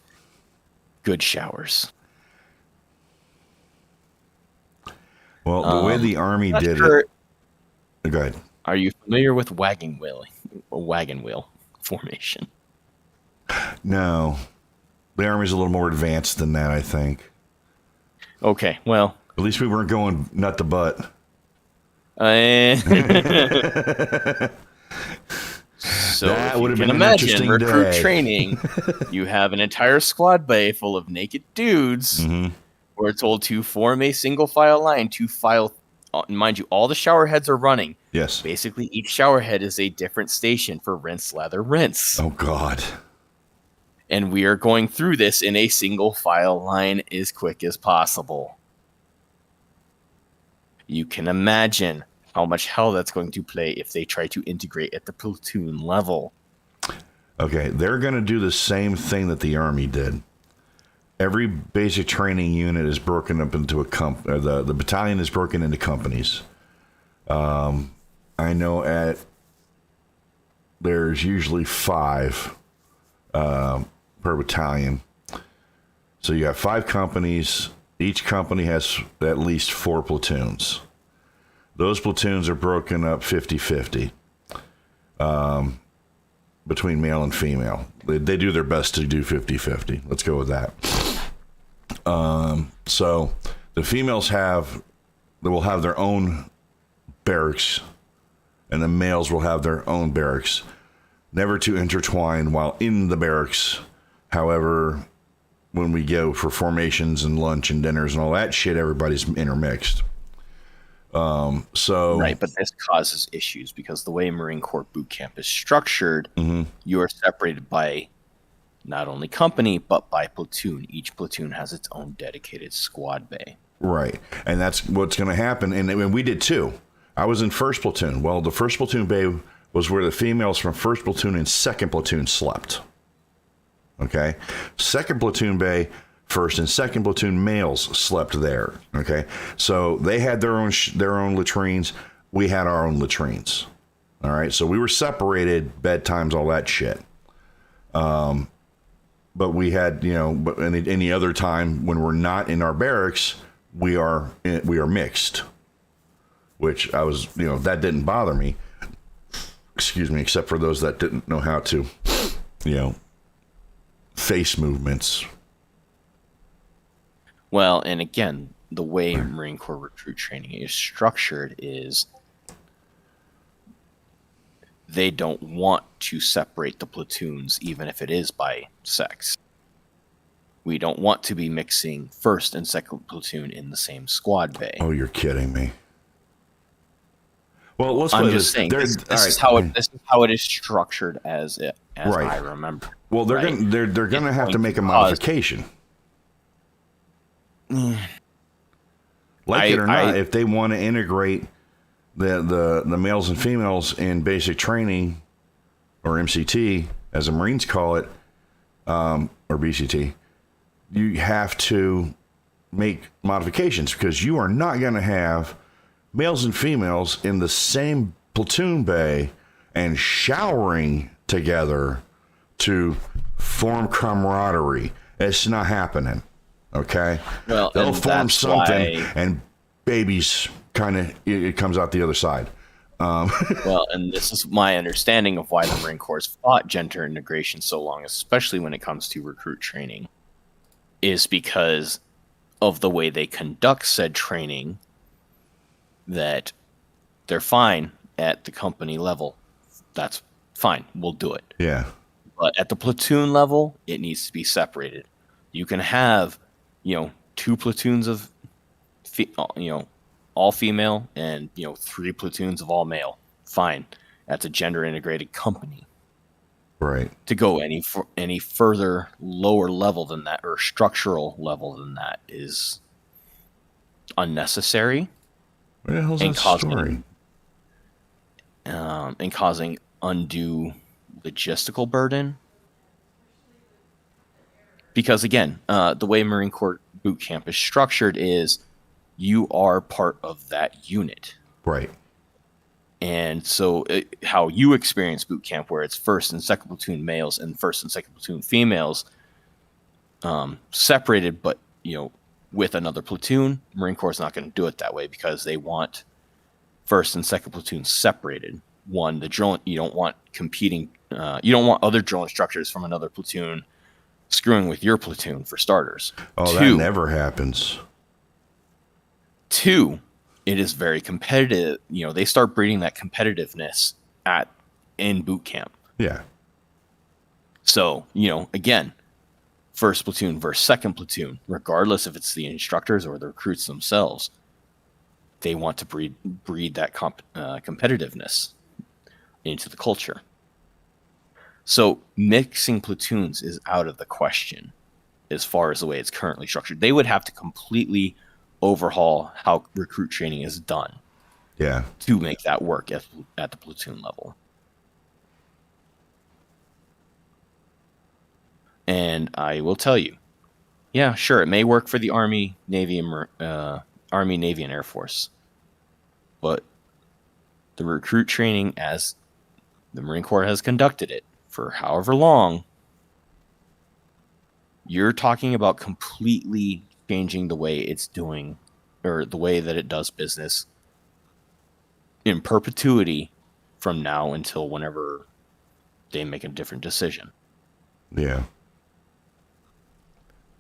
good showers. Well, the way the Army did it... Go ahead. Are you familiar with wagon wheel formation? No. The Army's a little more advanced than that, I think. Okay, well... At least we weren't going nut to butt. So that would have been imagine recruit training. You have an entire squad bay full of naked dudes. Mm-hmm. We're told to form a single file line to file. Mind you, all the shower heads are running. Yes. Basically, each shower head is a different station for rinse, lather, rinse. Oh God. And we are going through this in a single file line as quick as possible. You can imagine how much hell that's going to play if they try to integrate at the platoon level. Okay, they're going to do the same thing that the Army did. Every basic training unit is broken up into the battalion is broken into companies. I know there's usually 5 per battalion. So you have 5 companies. Each company has at least 4 platoons. Those platoons are broken up 50-50 between male and female. They do their best to do 50-50. Let's go with that. So the females will have their own barracks, and the males will have their own barracks, never to intertwine while in the barracks. However, when we go for formations and lunch and dinners and all that shit, everybody's intermixed. Right, but this causes issues because the way Marine Corps boot camp is structured, mm-hmm. you are separated by not only company but by platoon. Each platoon has its own dedicated squad bay. Right, and that's what's going to happen. And we did too. I was in first platoon. Well, the first platoon bay was where the females from first platoon and second platoon slept. Okay, second platoon bay. First and second platoon males slept there. Okay, so they had their own latrines. We had our own latrines. All right, so we were separated, bedtimes, all that shit. But we had, but any other time when we're not in our barracks, we are mixed. Which I was, that didn't bother me. Excuse me, except for those that didn't know how to, face movements. Well, and again, the way Marine Corps recruit training is structured is they don't want to separate the platoons, even if it is by sex. We don't want to be mixing first and second platoon in the same squad bay. Oh, you're kidding me. Well, I'm just saying this is how it is structured as right. I remember. Well, they're going to have to make a modification. Like it or not, if they want to integrate the males and females in basic training, or MCT, as the Marines call it, or BCT, you have to make modifications because you are not going to have males and females in the same platoon bay and showering together to form camaraderie. It's not happening. Okay, well, they'll form something, and babies it comes out the other side. Well, and this is my understanding of why the Marine Corps has fought gender integration so long, especially when it comes to recruit training, is because of the way they conduct said training. That they're fine at the company level. That's fine. We'll do it. Yeah. But at the platoon level, it needs to be separated. You can have, 2 platoons of, all female and, 3 platoons of all male. Fine. That's a gender integrated company. Right. To go any further lower level than that, or structural level than that, is unnecessary. What the hell's and that causing, story? And causing undue logistical burden. Because again, the way Marine Corps boot camp is structured is you are part of that unit. Right. And so how you experience boot camp, where it's 1st and 2nd platoon males and 1st and 2nd platoon females, separated, but, with another platoon, Marine Corps is not going to do it that way because they want 1st and 2nd platoon separated. One, the drill, you don't want competing, you don't want other drill instructors from another platoon screwing with your platoon, for starters. Oh, that never happens. 2, it is very competitive. They start breeding that competitiveness in boot camp. Yeah. So, again, 1st platoon versus 2nd platoon, regardless if it's the instructors or the recruits themselves, they want to breed that competitiveness into the culture. So mixing platoons is out of the question as far as the way it's currently structured. They would have to completely overhaul how recruit training is done. Yeah. To make that work at the platoon level. And I will tell you, yeah, sure, it may work for the Army, Navy, and Air Force, but the recruit training, as the Marine Corps has conducted it for however long, you're talking about completely changing the way it's doing, or the way that it does business in perpetuity from now until whenever they make a different decision. Yeah.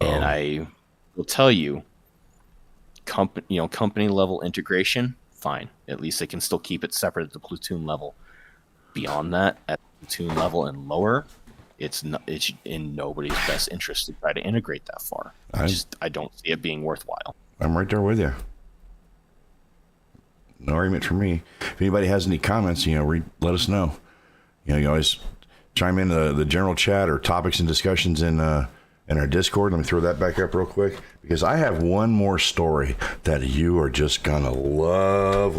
And I will tell you, company level integration, fine. At least they can still keep it separate at the platoon level. Beyond that, at the platoon level and lower, it's in nobody's best interest to try to integrate that far. I don't see it being worthwhile. I'm right there with you. No argument for me. If anybody has any comments, let us know. You always chime in the general chat or topics and discussions in our Discord. Let me throw that back up real quick, because I have one more story that you are just gonna love.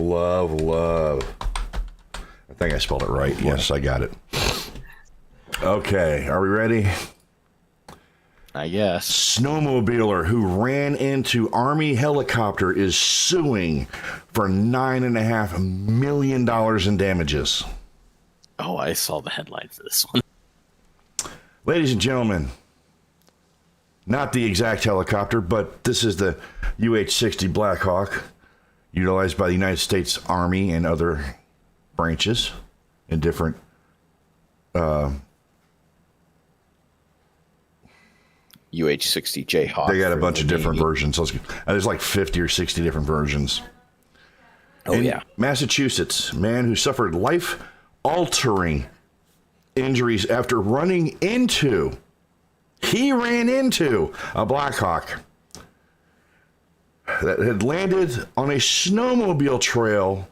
I think I spelled it right. Yes, I got it. Okay, are we ready? I guess. Snowmobiler who ran into Army helicopter is suing for $9.5 million in damages. Oh, I saw the headline for this one. Ladies and gentlemen, not the exact helicopter, but this is the UH-60 Black Hawk, utilized by the United States Army and other branches in different UH-60 Jayhawk. They got a bunch of different versions. So there's like 50 or 60 different versions. Oh, yeah. Massachusetts, man who suffered life-altering injuries after he ran into a Black Hawk that had landed on a snowmobile trail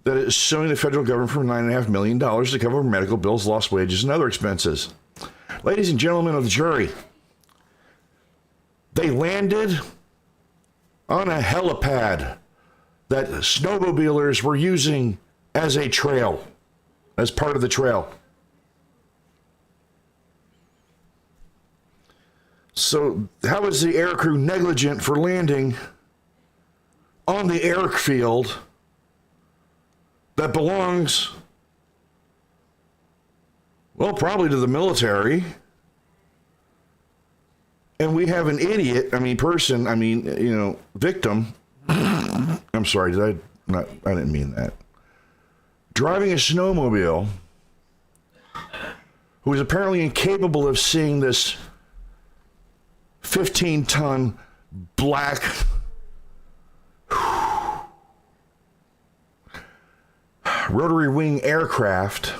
that is suing the federal government for $9.5 million to cover medical bills, lost wages, and other expenses. Ladies and gentlemen of the jury, they landed on a helipad that snowmobilers were using as a trail, as part of the trail. So how is the aircrew negligent for landing on the airfield that belongs, well, probably to the military? And we have an idiot, victim. I'm sorry, I didn't mean that. Driving a snowmobile, who is apparently incapable of seeing this 15-ton black rotary wing aircraft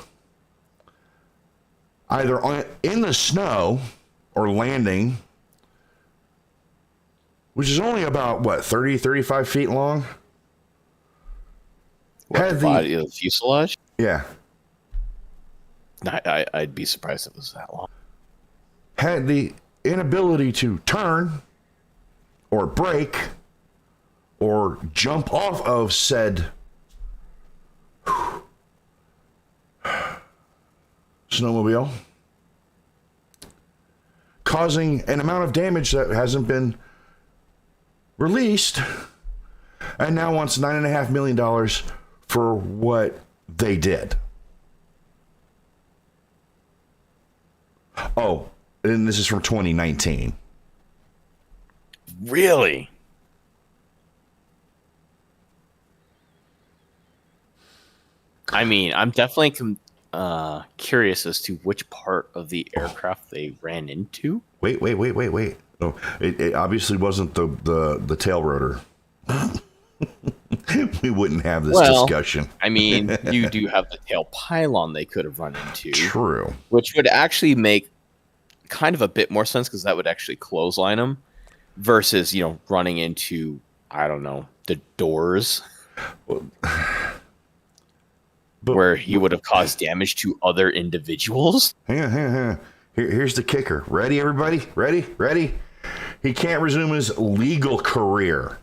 either in the snow or landing, which is only about, 30, 35 feet long? What, the body of the fuselage? Yeah. I'd be surprised if it was that long. Had the inability to turn or brake or jump off of said snowmobile, causing an amount of damage that hasn't been released, and now wants $9.5 million for what they did. Oh, and this is from 2019. Really? I mean, I'm definitely curious as to which part of the aircraft they ran into. Wait. No, it obviously wasn't the tail rotor. We wouldn't have this discussion. I mean, you do have the tail pylon they could have run into. True. Which would actually make kind of a bit more sense, because that would actually clothesline them versus, running into, I don't know, the doors. Where he would have caused damage to other individuals. Hang on. Here's the kicker. Ready, everybody? Ready? He can't resume his legal career.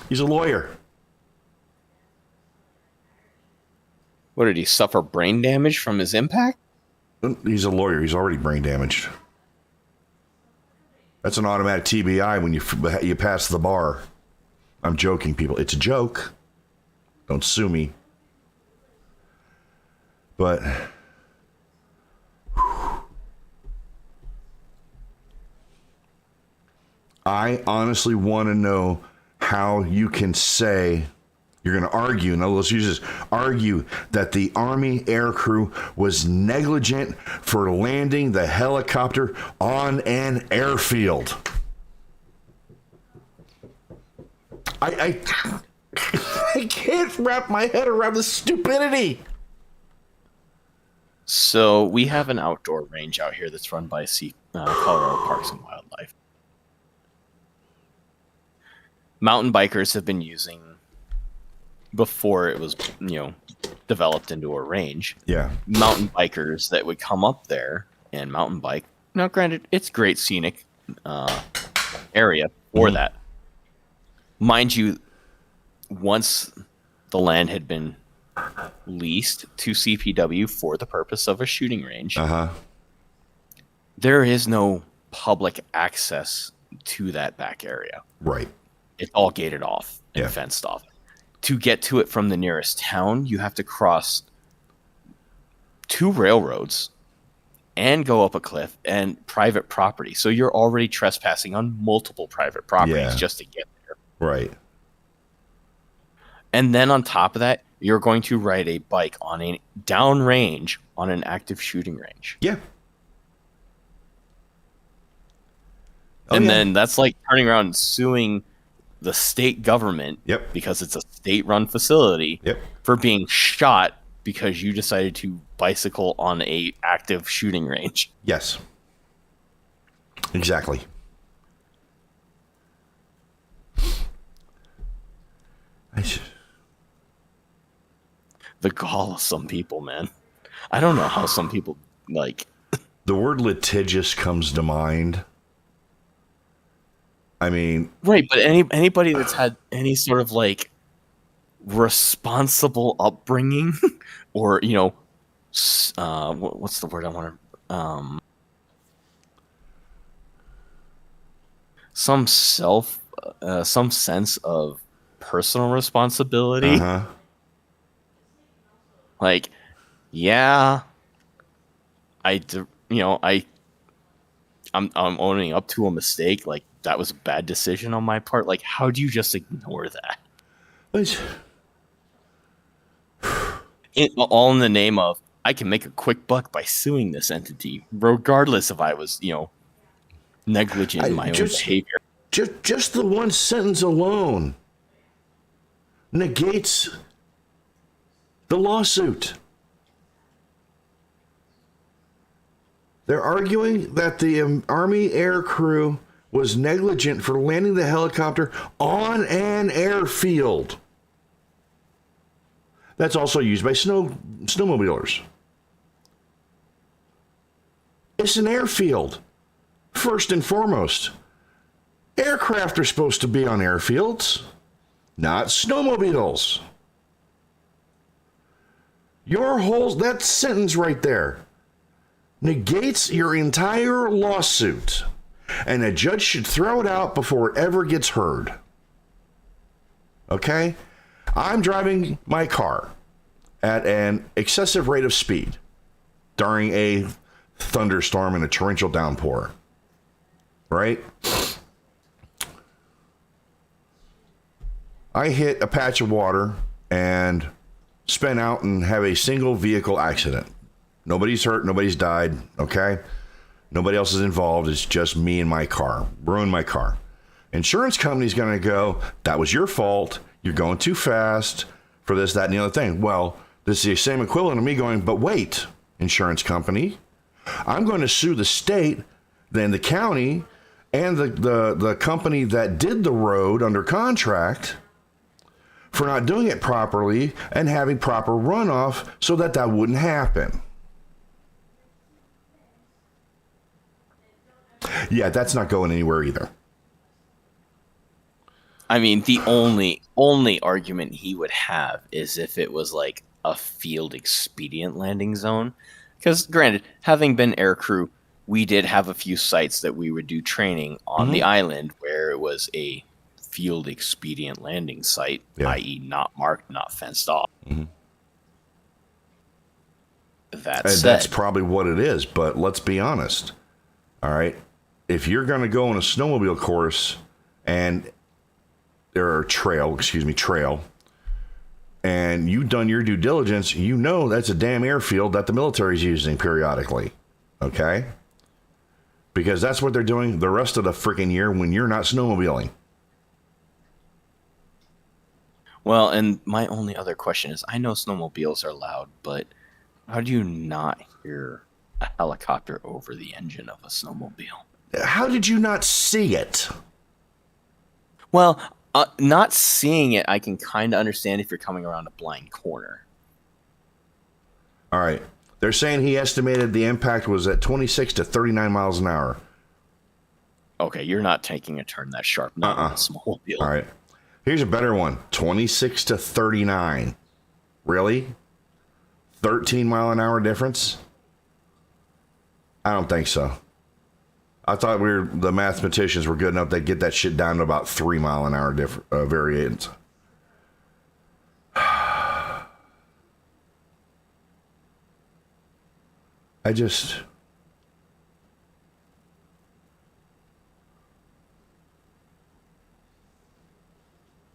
He's a lawyer. What, did he suffer brain damage from his impact? He's a lawyer. He's already brain damaged. That's an automatic TBI when you pass the bar. I'm joking, people. It's a joke. Don't sue me. But I honestly want to know how you can say, you're going to argue, no, let's use this, argue that the Army aircrew was negligent for landing the helicopter on an airfield. I can't wrap my head around this stupidity. So we have an outdoor range out here that's run by Colorado Parks and Wildlife. Mountain bikers have been using, before it was, developed into a range. Yeah. Mountain bikers that would come up there and mountain bike. Now, granted, it's great scenic area for that. Mind you, once the land had been leased to CPW for the purpose of a shooting range, there is no public access to that back area. Right. It's all gated off and fenced off. To get to it from the nearest town, you have to cross 2 railroads and go up a cliff and private property. So you're already trespassing on multiple private properties just to get there. Right. And then on top of that, you're going to ride a bike on a downrange on an active shooting range. Yeah. And then that's like turning around and suing the state government because it's a state-run facility for being shot because you decided to bicycle on a active shooting range. Yes. Exactly. The gall of some people, man. I don't know how some people like. The word litigious comes to mind. I mean, right, but anybody that's had any sort of like responsible upbringing, or what's the word I want to some sense of personal responsibility. Like, yeah, I'm owning up to a mistake. Like, that was a bad decision on my part. Like, how do you just ignore that? All in the name of, I can make a quick buck by suing this entity, regardless if I was, negligent in my own behavior. Just the one sentence alone. negates the lawsuit. They're arguing that the Army air crew was negligent for landing the helicopter on an airfield that's also used by snowmobilers. It's an airfield, first and foremost. Aircraft are supposed to be on airfields, not snowmobiles. That sentence right there negates your entire lawsuit, and a judge should throw it out before it ever gets heard. Okay? I'm driving my car at an excessive rate of speed during a thunderstorm and a torrential downpour. Right? I hit a patch of water and spin out and have a single vehicle accident. Nobody's hurt, nobody's died, okay? Nobody else is involved. It's just me and my car. Ruined my car. Insurance company's going to go, that was your fault. You're going too fast for this, that, and the other thing. Well, this is the same equivalent of me going, but wait, insurance company, I'm going to sue the state, then the county, and the company that did the road under contract for not doing it properly and having proper runoff so that wouldn't happen. Yeah, that's not going anywhere either. I mean, the only argument he would have is if it was like a field expedient landing zone. Because granted, having been aircrew, we did have a few sites that we would do training on the island where it was a field expedient landing site, i.e. not marked, not fenced off. Mm-hmm. That's probably what it is, but let's be honest. All right. If you're going to go on a snowmobile course and trail, and you've done your due diligence, you know that's a damn airfield that the military's using periodically. Okay? Because that's what they're doing the rest of the freaking year when you're not snowmobiling. Well, and my only other question is, I know snowmobiles are loud, but how do you not hear a helicopter over the engine of a snowmobile? How did you not see it? Well, not seeing it, I can kind of understand if you're coming around a blind corner. All right. They're saying he estimated the impact was at 26 to 39 miles an hour. Okay, you're not taking a turn that sharp, not in a snowmobile. All right. Here's a better one. 26 to 39. Really? 13 mile an hour difference? I don't think so. I thought the mathematicians were good enough to get that shit down to about 3 mile an hour variance.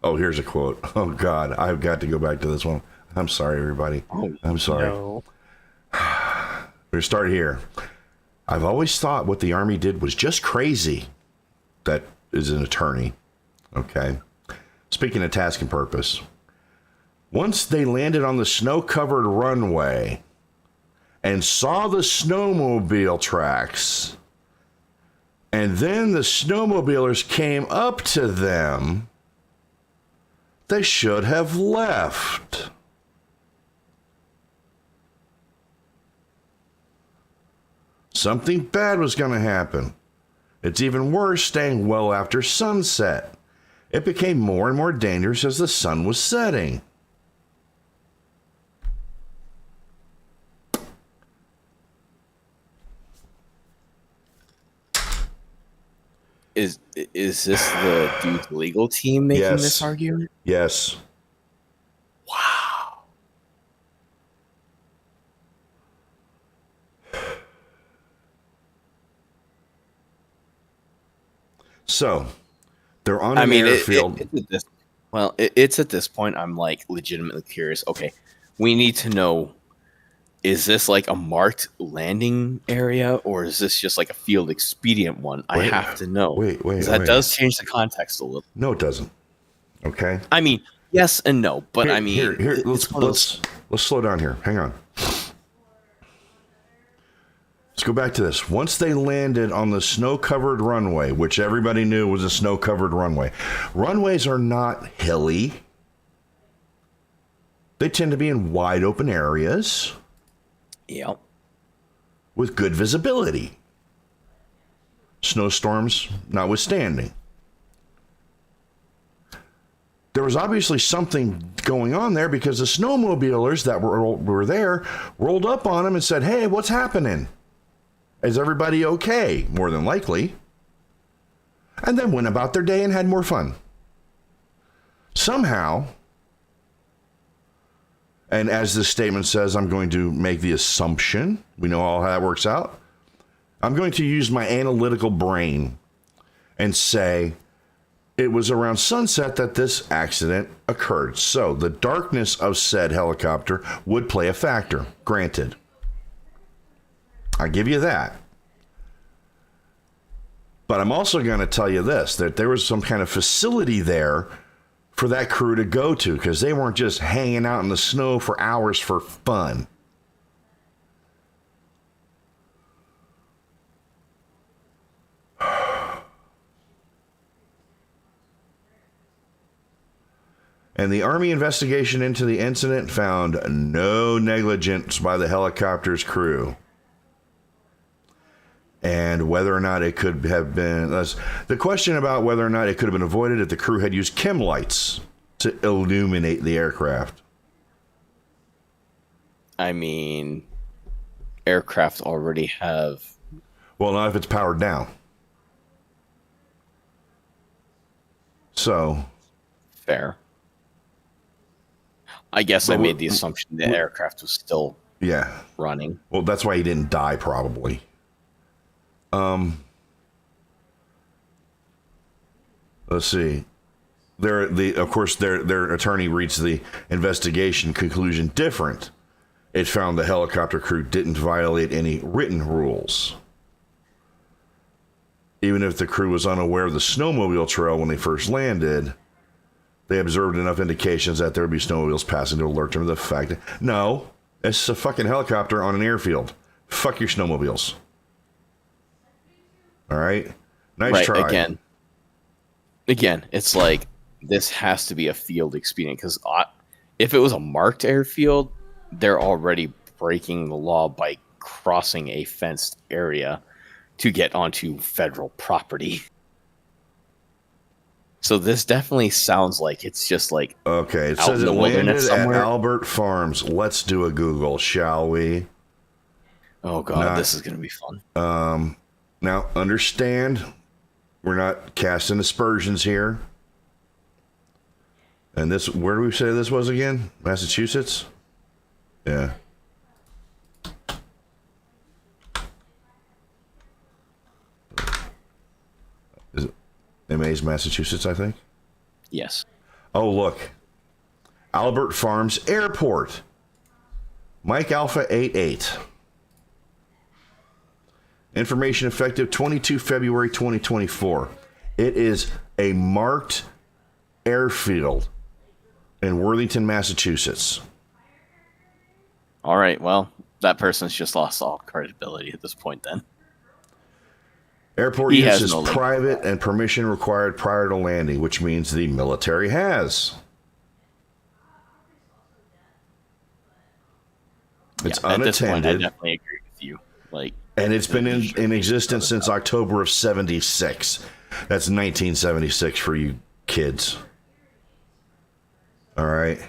Oh, here's a quote. Oh, God. I've got to go back to this one. I'm sorry, everybody. I'm sorry. No. We'll start here. I've always thought what the Army did was just crazy. That is an attorney. Okay. Speaking of task and purpose. Once they landed on the snow-covered runway and saw the snowmobile tracks, and then the snowmobilers came up to them, they should have left. Something bad was going to happen. It's even worse staying well after sunset. It became more and more dangerous as the sun was setting. Is this the dude's legal team making this argument? Yes. Wow. So, they're on an airfield. It's at this point I'm like legitimately curious. Okay, we need to know, is this like a marked landing area or is this just like a field expedient one? I have to know. Wait. That does change the context a little. No, it doesn't. Okay. I mean, Yes and no, but I mean, here. Let's slow down here. Hang on. Let's go back to this. Once they landed on the snow-covered runway, which everybody knew was a snow-covered runway, runways are not hilly. They tend to be in wide open areas. Yep. With good visibility. Snowstorms notwithstanding. There was obviously something going on there because the snowmobilers that were there rolled up on them and said, "Hey, what's happening? Is everybody okay?" More than likely. And then went about their day and had more fun. Somehow, and as this statement says, I'm going to make the assumption, we know all how that works out. I'm going to use my analytical brain and say it was around sunset that this accident occurred. So the darkness of said helicopter would play a factor, granted. I give you that. But I'm also going to tell you this, that there was some kind of facility there for that crew to go to, because they weren't just hanging out in the snow for hours for fun. And the Army investigation into the incident found no negligence by the helicopter's crew. And whether or not it could have been... the question about whether or not it could have been avoided if the crew had used chem lights to illuminate the aircraft. I mean, aircraft already have... Well, not if it's powered down. So... Fair. I guess I made the assumption the aircraft was still running. Well, that's why he didn't die, probably. Let's see. Of course, their attorney reached the investigation conclusion different. It found the helicopter crew didn't violate any written rules. Even if the crew was unaware of the snowmobile trail when they first landed, they observed enough indications that there would be snowmobiles passing to alert them to the fact that, no, it's a fucking helicopter on an airfield. Fuck your snowmobiles. All right? Nice try. Again, it's like, this has to be a field expedient, because if it was a marked airfield, they're already breaking the law by crossing a fenced area to get onto federal property. So this definitely sounds like it's just like okay. It says it landed at Albert Farms. Let's do a Google, shall we? Oh god, this is going to be fun. Now understand, we're not casting aspersions here. And this, where do we say this was again? Massachusetts? Yeah. Is it MA's Massachusetts, I think? Yes. Oh, look. Albert Farms Airport. Mike Alpha 88. Information effective 22 February 2024. It is a marked airfield in Worthington, Massachusetts. All right, well, that person's just lost all credibility at this point then. Airport use is private and permission required prior to landing, which means the military has. It's unattended. At this point, I definitely agree with you. And it's been in existence since October of 76. That's 1976 for you kids. All right.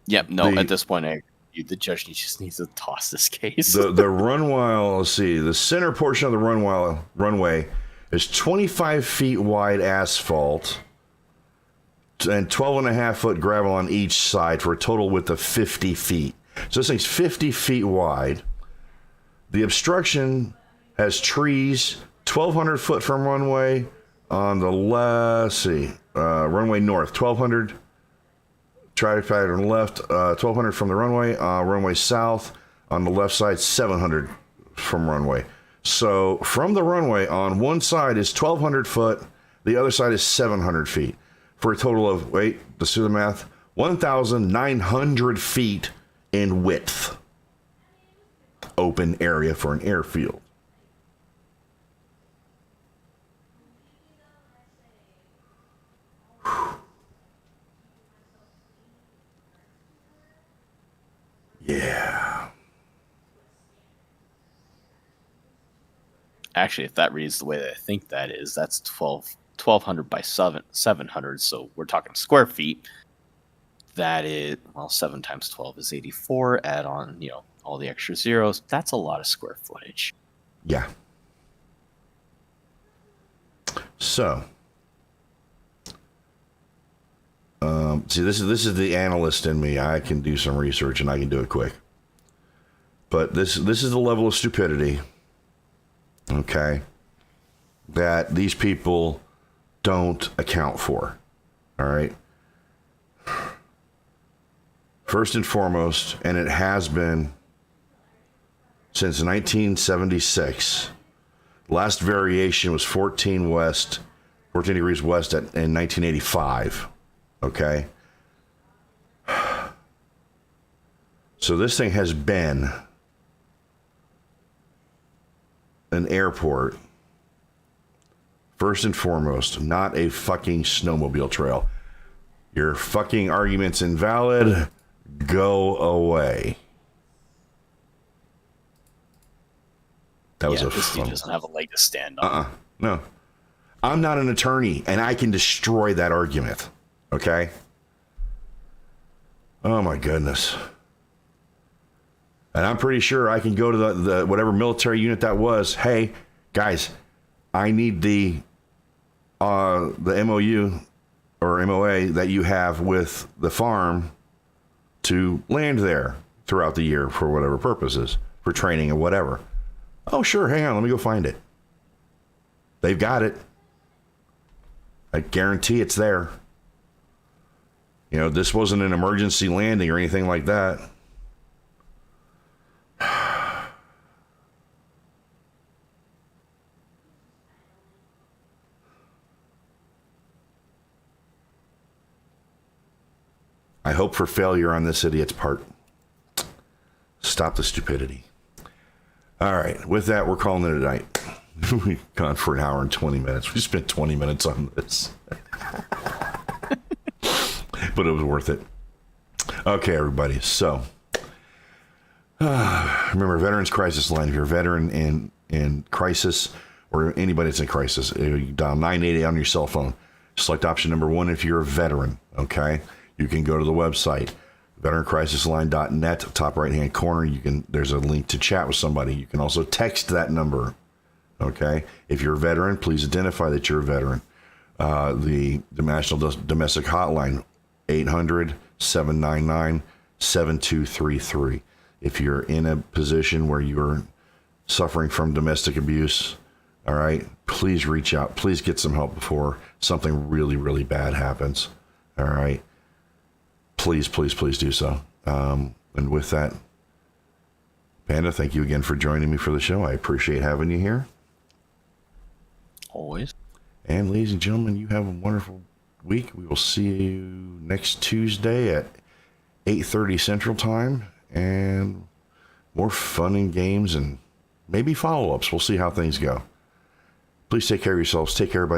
Yep. No. At this point, the judge just needs to toss this case. the runway. Let's see. The center portion of the runway is 25 feet wide asphalt and 12.5-foot gravel on each side for a total width of 50 feet. So this thing's 50 feet wide. The obstruction has trees 1,200 foot from runway on the left. Runway north, 1,200. Traffic pattern on the left, 1,200 from the runway. Runway south on the left side, 700 from runway. So from the runway on one side is 1,200 foot. The other side is 700 feet. for a total of, wait, let's do the math, 1,900 feet in width. Open area for an airfield. Yeah. Actually, if that reads the way that I think that is, that's 1,200 by 700. So we're talking square feet. That is, well, 7 times 12 is 84. Add on, all the extra zeros. That's a lot of square footage. Yeah. So, see, this is the analyst in me. I can do some research and I can do it quick. But this is the level of stupidity, okay, that these people don't account for. All right. First and foremost, and it has been since 1976. Last variation was 14 degrees west in 1985. Okay. So this thing has been an airport, first and foremost, not a fucking snowmobile trail. Your fucking argument's invalid. Go away. That was this dude doesn't have a leg to stand on. No. I'm not an attorney, and I can destroy that argument. Okay? Oh, my goodness. And I'm pretty sure I can go to the whatever military unit that was. Hey, guys, I need the MOU or MOA that you have with the farm to land there throughout the year for whatever purposes, for training or whatever. Oh, sure. Hang on. Let me go find it. They've got it. I guarantee it's there. This wasn't an emergency landing or anything like that. I hope for failure on this idiot's part. Stop the stupidity. All right. With that, we're calling it a night. We've gone for an hour and 20 minutes. We spent 20 minutes on this. But it was worth it. Okay, everybody. So, remember, Veterans Crisis Line. If you're a veteran in crisis or anybody that's in crisis, you dial 988 on your cell phone. Select option number 1 if you're a veteran. Okay? You can go to the website, veterancrisisline.net, top right-hand corner. There's a link to chat with somebody. You can also text that number. Okay? If you're a veteran, please identify that you're a veteran. The National Domestic Hotline, 800-799-7233. If you're in a position where you're suffering from domestic abuse, all right, please reach out. Please get some help before something really, really bad happens. All right. Please, please, please do so. And with that, Panda, thank you again for joining me for the show. I appreciate having you here. Always. And ladies and gentlemen, you have a wonderful week. We will see you next Tuesday at 8:30 Central Time, and more fun and games and maybe follow-ups. We'll see how things go. Please take care of yourselves. Take care, everybody.